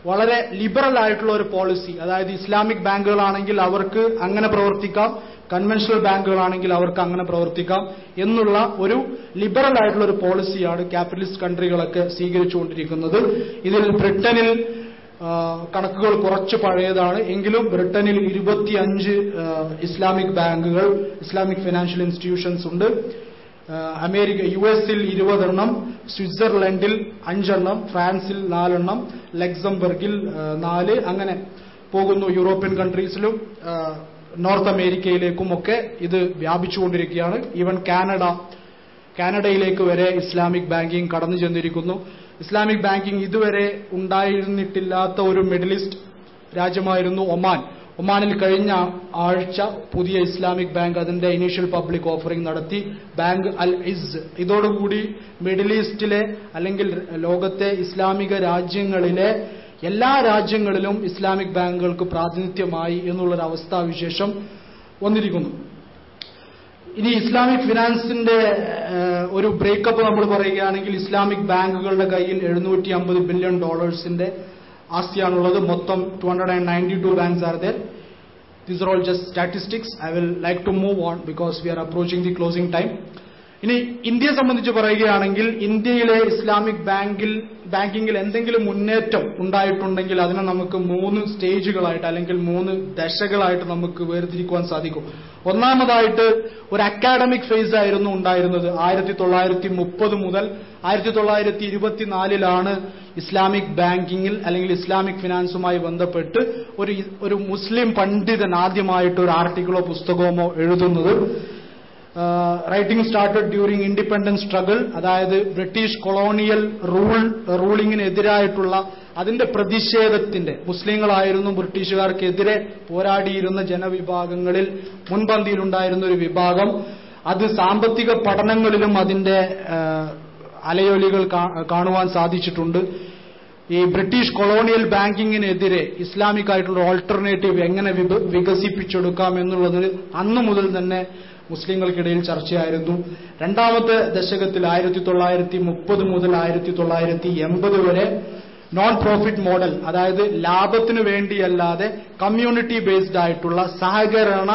വളരെ ലിബറൽ ആയിട്ടുള്ള ഒരു പോളിസി, അതായത് ഇസ്ലാമിക് ബാങ്കുകളാണെങ്കിൽ അവർക്ക് അങ്ങനെ പ്രവർത്തിക്കാം, കൺവെൻഷണൽ ബാങ്കുകളാണെങ്കിൽ അവർക്ക് അങ്ങനെ പ്രവർത്തിക്കാം എന്നുള്ള ഒരു ലിബറൽ ആയിട്ടുള്ള ഒരു പോളിസിയാണ് ക്യാപിറ്റലിസ്റ്റ് കൺട്രികളൊക്കെ സ്വീകരിച്ചുകൊണ്ടിരിക്കുന്നത്. ഇതിൽ ബ്രിട്ടനിൽ കണക്കുകൾ കുറച്ച് പഴയതാണ്. എങ്കിലും ബ്രിട്ടനിൽ 25 ഇസ്ലാമിക് ബാങ്കുകൾ, ഇസ്ലാമിക് ഫിനാൻഷ്യൽ ഇൻസ്റ്റിറ്റ്യൂഷൻസ് ഉണ്ട്. US-ൽ 20 എണ്ണം, സ്വിറ്റ്സർലൻഡിൽ 5 എണ്ണം, ഫ്രാൻസിൽ 4 എണ്ണം, ലക്സംബർഗിൽ 4, അങ്ങനെ പോകുന്നു. യൂറോപ്യൻ കൺട്രീസിലും നോർത്ത് അമേരിക്കയിലേക്കുമൊക്കെ ഇത് വ്യാപിച്ചുകൊണ്ടിരിക്കുകയാണ്. ഈവൻ കാനഡയിലേക്ക് വരെ ഇസ്ലാമിക് ബാങ്കിംഗ് കടന്നു ചെന്നിരിക്കുന്നു. ഇസ്ലാമിക് ബാങ്കിംഗ് ഇതുവരെ ഉണ്ടായിരുന്നിട്ടില്ലാത്ത ഒരു മിഡിൽ ഈസ്റ്റ് രാജ്യമായിരുന്നു ഒമാൻ. ഒമാനിൽ കഴിഞ്ഞ ആഴ്ച പുതിയ ഇസ്ലാമിക് ബാങ്ക് അതിന്റെ ഇനീഷ്യൽ പബ്ലിക് ഓഫറിംഗ് നടത്തി. Bank Al is. ഇതോടുകൂടി മിഡിൽ ഈസ്റ്റിലെ അല്ലെങ്കിൽ ലോകത്തെ ഇസ്ലാമിക രാജ്യങ്ങളിലെ എല്ലാ രാജ്യങ്ങളിലും ഇസ്ലാമിക് ബാങ്കുകൾക്ക് പ്രാതിനിധ്യമായി എന്നുള്ളൊരു അവസ്ഥാവിശേഷം വന്നിരിക്കുന്നു. ഇനി ഇസ്ലാമിക് ഫിനാൻസിന്റെ ഒരു ബ്രേക്കപ്പ് നമ്മൾ പറയുകയാണെങ്കിൽ ഇസ്ലാമിക് ബാങ്കുകളുടെ കയ്യിൽ $750 ബില്യൺ ആസ്തിയാണുള്ളത്. മൊത്തം 292 banks are there. These are all just statistics. I will like to move on because we are approaching the closing time. ഇനി ഇന്ത്യയെ സംബന്ധിച്ച് പറയുകയാണെങ്കിൽ ഇന്ത്യയിലെ ഇസ്ലാമിക് ബാങ്കിങ്ങിൽ എന്തെങ്കിലും മുന്നേറ്റം ഉണ്ടായിട്ടുണ്ടെങ്കിൽ അതിനെ നമുക്ക് 3 സ്റ്റേജുകളായിട്ട് അല്ലെങ്കിൽ 3 ദശകളായിട്ട് നമുക്ക് വേർതിരിക്കുവാൻ സാധിക്കും. ഒന്നാമതായിട്ട് ഒരു അക്കാഡമിക് ഫേസ് ആയിരുന്നു ഉണ്ടായിരുന്നത്. 1930 മുതൽ 1924 ഇസ്ലാമിക് ബാങ്കിങ്ങിൽ അല്ലെങ്കിൽ ഇസ്ലാമിക് ഫിനാൻസുമായി ബന്ധപ്പെട്ട് ഒരു മുസ്ലിം പണ്ഡിതൻ ആദ്യമായിട്ട് ഒരു ആർട്ടിക്കിളോ പുസ്തകമോ എഴുതുന്നത്. Writing started during independence struggle, അതായത് ബ്രിട്ടീഷ് കൊളോണിയൽ റൂളിങ്ങിനെതിരായിട്ടുള്ള അതിന്റെ പ്രതിഷേധത്തിന്റെ, മുസ്ലിങ്ങളായിരുന്നു ബ്രിട്ടീഷുകാർക്കെതിരെ പോരാടിയിരുന്ന ജനവിഭാഗങ്ങളിൽ മുൻപന്തിയിലുണ്ടായിരുന്ന ഒരു വിഭാഗം. അത് സാമ്പത്തിക പഠനങ്ങളിലും അതിന്റെ അലയൊലികൾ കാണുവാൻ സാധിച്ചിട്ടുണ്ട്. ഈ ബ്രിട്ടീഷ് കൊളോണിയൽ ബാങ്കിങ്ങിനെതിരെ ഇസ്ലാമിക് ആയിട്ടുള്ള ഓൾട്ടർനേറ്റീവ് എങ്ങനെ വികസിപ്പിച്ചെടുക്കാം എന്നുള്ളത് അന്നു മുതൽ തന്നെ മുസ്ലിങ്ങൾക്കിടയിൽ ചർച്ചയായിരുന്നു. രണ്ടാമത്തെ ദശകത്തിൽ 1930 മുതൽ 1980 വരെ നോൺ പ്രോഫിറ്റ് മോഡൽ, അതായത് ലാഭത്തിനു വേണ്ടിയല്ലാതെ കമ്മ്യൂണിറ്റി ബേസ്ഡ് ആയിട്ടുള്ള സഹകരണ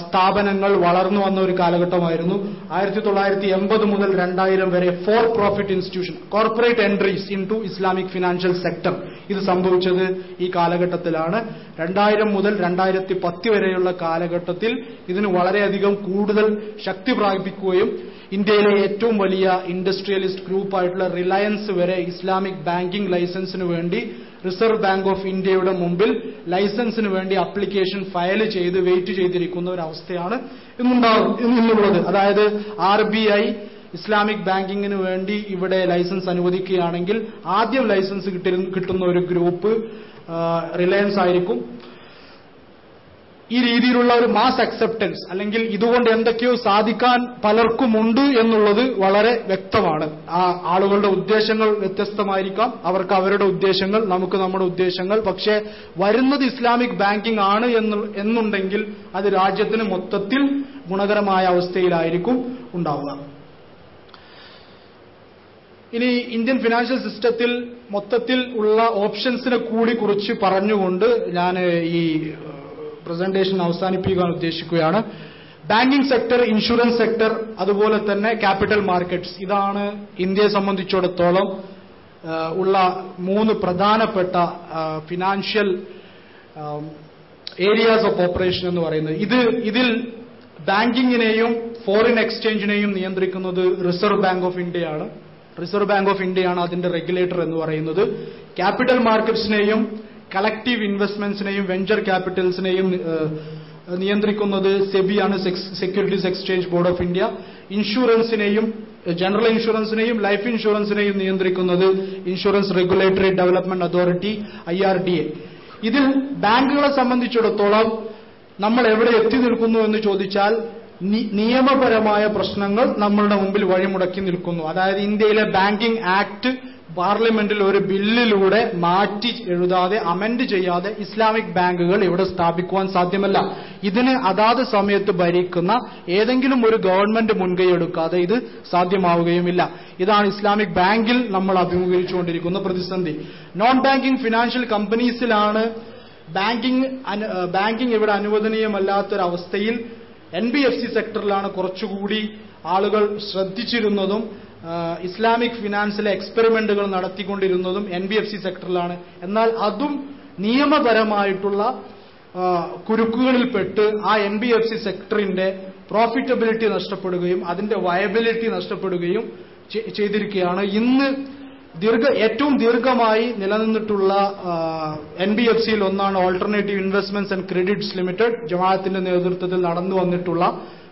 സ്ഥാപനങ്ങൾ വളർന്നു വന്ന ഒരു കാലഘട്ടമായിരുന്നു. 1980 മുതൽ 2000 വരെ for profit institution, corporate entries into Islamic financial sector, ഇത് സംഭവിച്ചത് ഈ കാലഘട്ടത്തിലാണ്. 2000 മുതൽ 2010 വരെയുള്ള കാലഘട്ടത്തിൽ ഇതിന് വളരെയധികം കൂടുതൽ ശക്തി പ്രാപിക്കുകയും ഇന്ത്യയിലെ ഏറ്റവും വലിയ ഇൻഡസ്ട്രിയലിസ്റ്റ് ഗ്രൂപ്പായിട്ടുള്ള റിലയൻസ് വരെ ഇസ്ലാമിക് ബാങ്കിംഗ് ലൈസൻസിന് വേണ്ടി റിസർവ് ബാങ്ക് ഓഫ് ഇന്ത്യയുടെ മുമ്പിൽ ലൈസൻസിന് വേണ്ടി ആപ്ലിക്കേഷൻ ഫയൽ ചെയ്ത് വെയിറ്റ് ചെയ്തിരിക്കുന്ന ഒരു അവസ്ഥയാണ് ഇന്നുള്ളത്. അതായത് RBI ഇസ്ലാമിക് ബാങ്കിങ്ങിന് വേണ്ടി ഇവിടെ ലൈസൻസ് അനുവദിക്കുകയാണെങ്കിൽ ആദ്യം ലൈസൻസ് കിട്ടുന്ന ഒരു ഗ്രൂപ്പ് റിലയൻസ് ആയിരിക്കും. ഈ രീതിയിലുള്ള ഒരു മാസ് അക്സെപ്റ്റൻസ് അല്ലെങ്കിൽ ഇതുകൊണ്ട് എന്തൊക്കെയോ സാധിക്കാൻ പലർക്കുമുണ്ട് എന്നുള്ളത് വളരെ വ്യക്തമാണ്. ആ ആളുകളുടെ ഉദ്ദേശങ്ങൾ വ്യത്യസ്തമായിരിക്കാം, അവർക്ക് അവരുടെ ഉദ്ദേശങ്ങൾ, നമുക്ക് നമ്മുടെ ഉദ്ദേശങ്ങൾ. പക്ഷേ വരുന്നത് ഇസ്ലാമിക് ബാങ്കിംഗ് ആണ് എന്നുണ്ടെങ്കിൽ അത് രാജ്യത്തിന് മൊത്തത്തിൽ ഗുണകരമായ അവസ്ഥയിലായിരിക്കും ഉണ്ടാവുക. ഇനി ഇന്ത്യൻ ഫിനാൻഷ്യൽ സിസ്റ്റത്തിൽ മൊത്തത്തിൽ ഉള്ള ഓപ്ഷൻസിനെ കൂടി കുറിച്ച് പറഞ്ഞുകൊണ്ട് ഞാൻ ഈ പ്രസന്റേഷൻ അവസാനിപ്പിക്കാൻ ഉദ്ദേശിക്കുകയാണ്. ബാങ്കിംഗ് സെക്ടർ, ഇൻഷുറൻസ് സെക്ടർ, അതുപോലെ തന്നെ ക്യാപിറ്റൽ മാർക്കറ്റ്സ്, ഇതാണ് ഇന്ത്യയെ സംബന്ധിച്ചിടത്തോളം ഉള്ള 3 പ്രധാനപ്പെട്ട ഫിനാൻഷ്യൽ ഏരിയാസ് ഓഫ് ഓപ്പറേഷൻ എന്ന് പറയുന്നത്. ഇതിൽ ബാങ്കിങ്ങിനെയും ഫോറിൻ എക്സ്ചേഞ്ചിനെയും നിയന്ത്രിക്കുന്നത് റിസർവ് ബാങ്ക് ഓഫ് ഇന്ത്യയാണ്. റിസർവ് ബാങ്ക് ഓഫ് ഇന്ത്യയാണ് അതിന്റെ റെഗുലേറ്റർ എന്ന് പറയുന്നത്. ക്യാപിറ്റൽ മാർക്കറ്റ്സിനെയും കളക്റ്റീവ് ഇൻവെസ്റ്റ്മെന്റ്സിനെയും വെഞ്ചർ ക്യാപിറ്റൽസിനെയും നിയന്ത്രിക്കുന്നത് സെബിയാണ്, securities exchange board of India. ഇൻഷുറൻസിനെയും, ജനറൽ ഇൻഷുറൻസിനെയും ലൈഫ് ഇൻഷുറൻസിനെയും നിയന്ത്രിക്കുന്നത് insurance regulatory development authority, IRDA. ഇതിൽ ബാങ്കുകളെ സംബന്ധിച്ചിടത്തോളം നമ്മൾ എവിടെ എത്തി നിൽക്കുന്നു എന്ന് ചോദിച്ചാൽ നിയമപരമായ പ്രശ്നങ്ങൾ നമ്മളുടെ മുമ്പിൽ വഴിമുടക്കി നിൽക്കുന്നു. അതായത് ഇന്ത്യയിലെ ബാങ്കിംഗ് ആക്ട് പാർലമെന്റിൽ ഒരു ബില്ലിലൂടെ മാറ്റി എഴുതാതെ, അമെന്റ് ചെയ്യാതെ ഇസ്ലാമിക് ബാങ്കുകൾ ഇവിടെ സ്ഥാപിക്കുവാൻ സാധ്യമല്ല. ഇതിന് അതാത് സമയത്ത് ഭരിക്കുന്ന ഏതെങ്കിലും ഒരു ഗവൺമെന്റ് മുൻകൈയെടുക്കാതെ ഇത് സാധ്യമാവുകയുമില്ല. ഇതാണ് ഇസ്ലാമിക് ബാങ്കിൽ നമ്മൾ അഭിമുഖീകരിച്ചുകൊണ്ടിരിക്കുന്ന പ്രതിസന്ധി. നോൺ ബാങ്കിംഗ് ഫിനാൻഷ്യൽ കമ്പനീസിലാണ് ബാങ്കിംഗ് ഇവിടെ അനുവദനീയമല്ലാത്തൊരവസ്ഥയിൽ NBFC സെക്ടറിലാണ് കുറച്ചുകൂടി ആളുകൾ ശ്രദ്ധിച്ചിരുന്നതും ഇസ്ലാമിക് ഫിനാൻസിലെ എക്സ്പെരിമെന്റുകൾ നടത്തിക്കൊണ്ടിരുന്നതും NBFC സെക്ടറിലാണ്. എന്നാൽ അതും നിയമപരമായിട്ടുള്ള കുരുക്കുകളിൽപ്പെട്ട് ആ NBFC സെക്ടറിന്റെ പ്രോഫിറ്റബിലിറ്റി നഷ്ടപ്പെടുകയും അതിന്റെ വയബിലിറ്റി നഷ്ടപ്പെടുകയും ചെയ്തിരിക്കുകയാണ്. ഇന്ന് ഏറ്റവും ദീർഘമായി നിലനിന്നിട്ടുള്ള NBFCയിൽ ഒന്നാണ് alternative investments and credits limited. ജമാഅത്തിന്റെ നേതൃത്വത്തിൽ നടന്നു വന്നിട്ടുള്ള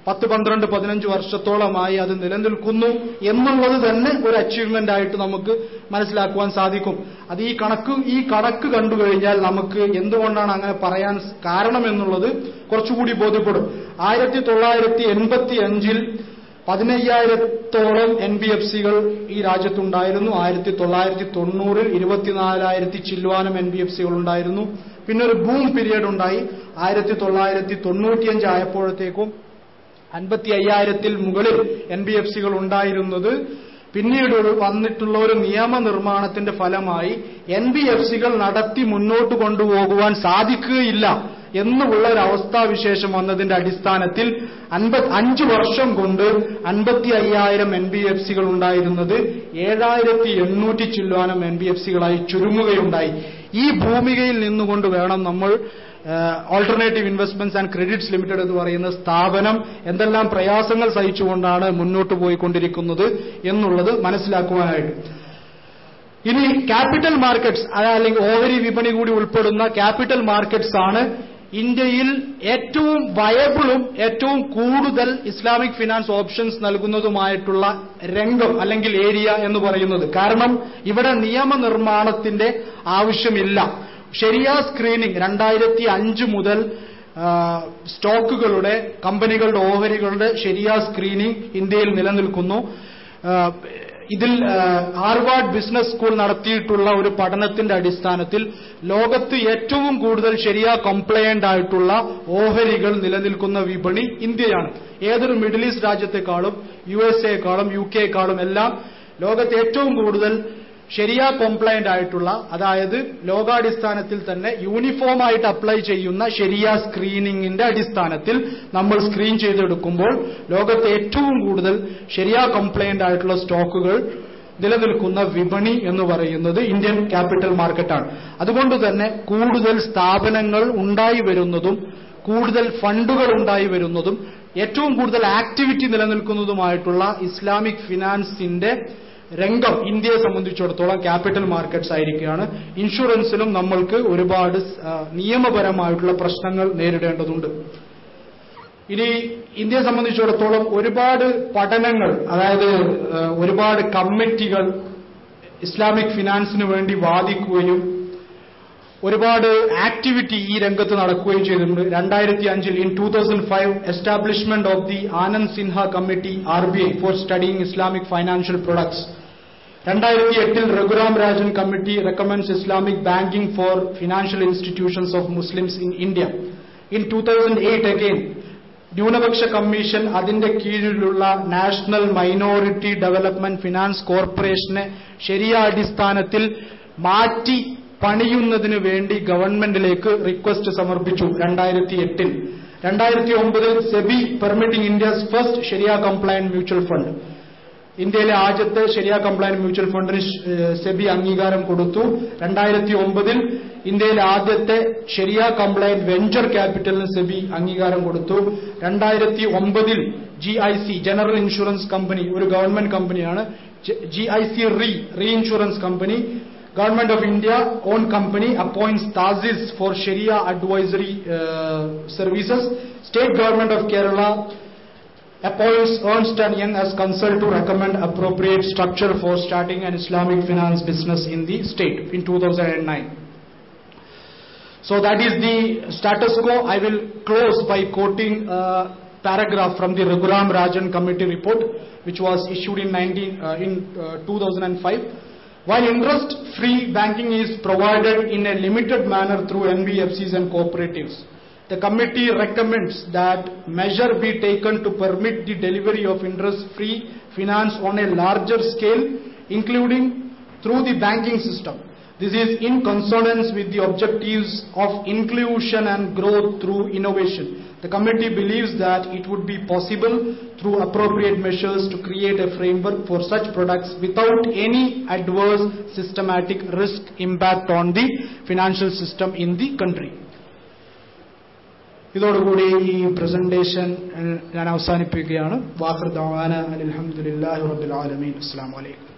10-12-15 വർഷത്തോളമായി അത് നിലനിൽക്കുന്നു എന്നുള്ളത് തന്നെ ഒരു അച്ചീവ്മെന്റ് ആയിട്ട് നമുക്ക് മനസ്സിലാക്കുവാൻ സാധിക്കും. അത് ഈ കണക്ക് കണ്ടു കഴിഞ്ഞാൽ നമുക്ക് എന്തുകൊണ്ടാണ് അങ്ങനെ പറയാൻ കാരണം എന്നുള്ളത് കുറച്ചുകൂടി ബോധ്യപ്പെടും. 1985-ൽ 15,000-ഓളം NBFCകൾ ഈ രാജ്യത്തുണ്ടായിരുന്നു. 1990-ൽ 24,000 ചില്ലുവാനം NBFCകൾ ഉണ്ടായിരുന്നു. പിന്നെ ഒരു ബൂം പീരിയഡ് ഉണ്ടായി. 1995 ആയപ്പോഴത്തേക്കും 55,000-ൽ മുകളിൽ NBFCകൾ ഉണ്ടായിരുന്നത് പിന്നീട് വന്നിട്ടുള്ള ഒരു നിയമനിർമ്മാണത്തിന്റെ ഫലമായി NBFCകൾ നടത്തി മുന്നോട്ട് കൊണ്ടുപോകുവാൻ സാധിക്കുകയില്ല എന്നുള്ള ഒരു അവസ്ഥാവിശേഷം വന്നതിന്റെ അടിസ്ഥാനത്തിൽ 5 വർഷം കൊണ്ട് 55,000 NBFCകൾ ഉണ്ടായിരുന്നത് 7,800 ചില്ലുവാനം NBFCകളായി ചുരുങ്ങുകയുണ്ടായി. ഈ ഭൂമികയിൽ നിന്നുകൊണ്ട് വേണം നമ്മൾ alternative investments and credits limited എന്ന് പറയുന്ന സ്ഥാപനം എന്തെല്ലാം പ്രയാസങ്ങൾ സഹിച്ചുകൊണ്ടാണ് മുന്നോട്ട് പോയിക്കൊണ്ടിരിക്കുന്നത് എന്നുള്ളത് മനസ്സിലാക്കുവാനായിട്ട്. ഇനി ക്യാപിറ്റൽ മാർക്കറ്റ്സ് അല്ലെങ്കിൽ ഓഹരി വിപണി കൂടി ഉൾപ്പെടുന്ന ക്യാപിറ്റൽ മാർക്കറ്റ്സ് ആണ് ഇന്ത്യയിൽ ഏറ്റവും വയബിളും ഏറ്റവും കൂടുതൽ ഇസ്ലാമിക് ഫിനാൻസ് ഓപ്ഷൻസ് നൽകുന്നതുമായിട്ടുള്ള രംഗം അല്ലെങ്കിൽ ഏരിയ എന്ന് പറയുന്നത്. കാരണം ഇവിടെ നിയമനിർമ്മാണത്തിന്റെ ആവശ്യമില്ല. ശരിയ സ്ക്രീനിംഗ് 2005 മുതൽ സ്റ്റോക്കുകളുടെ കമ്പനികളുടെ ഓഹരികളുടെ ശരിയ സ്ക്രീനിംഗ് ഇന്ത്യയിൽ നിലനിൽക്കുന്നു. ഇതിൽ ഹാർവാർഡ് ബിസിനസ് സ്കൂൾ നടത്തിയിട്ടുള്ള ഒരു പഠനത്തിന്റെ അടിസ്ഥാനത്തിൽ ലോകത്ത് ഏറ്റവും കൂടുതൽ ശരിയ കംപ്ലയന്റ് ആയിട്ടുള്ള ഓഹരികൾ നിലനിൽക്കുന്ന വിപണി ഇന്ത്യയാണ്. ഏതൊരു മിഡിൽ ഈസ്റ്റ് രാജ്യത്തെക്കാളും USA-യെക്കാളും UK-യെക്കാളും എല്ലാം ലോകത്ത് ഏറ്റവും കൂടുതൽ ശരിയ കംപ്ലയന്റ് ആയിട്ടുള്ള, അതായത് ലോകാടിസ്ഥാനത്തിൽ തന്നെ യൂണിഫോം ആയിട്ട് അപ്ലൈ ചെയ്യുന്ന ശരിയ സ്ക്രീനിങ്ങിന്റെ അടിസ്ഥാനത്തിൽ നമ്മൾ സ്ക്രീൻ ചെയ്തെടുക്കുമ്പോൾ ലോകത്തെ ഏറ്റവും കൂടുതൽ ശരിയ കംപ്ലയന്റ് ആയിട്ടുള്ള സ്റ്റോക്കുകൾ നിലനിൽക്കുന്ന വിപണി എന്ന് പറയുന്നത് ഇന്ത്യൻ ക്യാപിറ്റൽ മാർക്കറ്റാണ്. അതുകൊണ്ട് തന്നെ കൂടുതൽ സ്ഥാപനങ്ങൾ ഉണ്ടായി വരുന്നതും കൂടുതൽ ഫണ്ടുകൾ ഉണ്ടായി വരുന്നതും ഏറ്റവും കൂടുതൽ ആക്ടിവിറ്റി നിലനിൽക്കുന്നതുമായിട്ടുള്ള ഇസ്ലാമിക് ഫിനാൻസിന്റെ രംഗം ഇന്ത്യയെ സംബന്ധിച്ചിടത്തോളം ക്യാപിറ്റൽ മാർക്കറ്റ്സ് ആയിരിക്കുകയാണ്. ഇൻഷുറൻസിലും നമ്മൾക്ക് ഒരുപാട് നിയമപരമായിട്ടുള്ള പ്രശ്നങ്ങൾ നേരിടേണ്ടതുണ്ട്. ഇനി ഇന്ത്യയെ സംബന്ധിച്ചിടത്തോളം ഒരുപാട് പഠനങ്ങൾ, അതായത് ഒരുപാട് കമ്മിറ്റികൾ ഇസ്ലാമിക് ഫിനാൻസിന് വേണ്ടി വാദിക്കുകയും ഒരുപാട് ആക്ടിവിറ്റി ഈ രംഗത്ത് നടക്കുകയും ചെയ്തിട്ടുണ്ട്. 2005 in 2005 establishment of the Anand Sinha committee RBI for studying Islamic financial products. 2008 Raghuram Rajan committee recommends Islamic banking for financial institutions of Muslims in India. In 2008 again ന്യൂനപക്ഷ കമ്മീഷൻ അതിന്റെ കീഴിലുള്ള നാഷണൽ മൈനോറിറ്റി ഡെവലപ്മെന്റ് ഫിനാൻസ് കോർപ്പറേഷനെ ശരിയ അടിസ്ഥാനത്തിൽ മാറ്റി പണിയുന്നതിന് വേണ്ടി ഗവൺമെന്റിലേക്ക് റിക്വസ്റ്റ് സമർപ്പിച്ചു 2008. 2009 സെബി പെർമിറ്റിംഗ് ഇന്ത്യസ് ഫസ്റ്റ് ശരിയ കംപ്ലയന്റ് മ്യൂച്വൽ ഫണ്ട്. ഇന്ത്യയിലെ ആദ്യത്തെ ശരിയ കംപ്ലയന്റ് മ്യൂച്വൽ ഫണ്ടിന് സെബി അംഗീകാരം കൊടുത്തു. 2009 ഇന്ത്യയിലെ ആദ്യത്തെ ശരിയ കംപ്ലയന്റ് വെഞ്ചർ ക്യാപിറ്റലിന് സെബി അംഗീകാരം കൊടുത്തു. 2009 GIC ജനറൽ ഇൻഷുറൻസ് കമ്പനി, ഒരു ഗവൺമെന്റ് കമ്പനിയാണ്. GIC re insurance company, Government of India owned company, appoints Tazis for Sharia advisory services. State Government of Kerala appoints Ernst & Young as consult to recommend appropriate structure for starting an Islamic finance business in the state in 2009. So that is the status quo. I will close by quoting a paragraph from the Raghuram Rajan Committee report, which was issued in 2005. While interest-free banking is provided in a limited manner through NBFCs and cooperatives, the committee recommends that measure be taken to permit the delivery of interest-free finance on a larger scale, including through the banking system. This is in consonance with the objectives of inclusion and growth through innovation. The committee believes that it would be possible through appropriate measures to create a framework for such products without any adverse systematic risk impact on the financial system in the country. ഇതോടുകൂടി ഈ പ്രസന്റേഷൻ ഞാൻ അവസാനിപ്പിക്കുകയാണ്. വാഖിർ ദഅവാന അൽഹംദുലില്ലാഹി റബ്ബിൽ ആലമീൻ. അസ്സലാമു അലൈക്കും.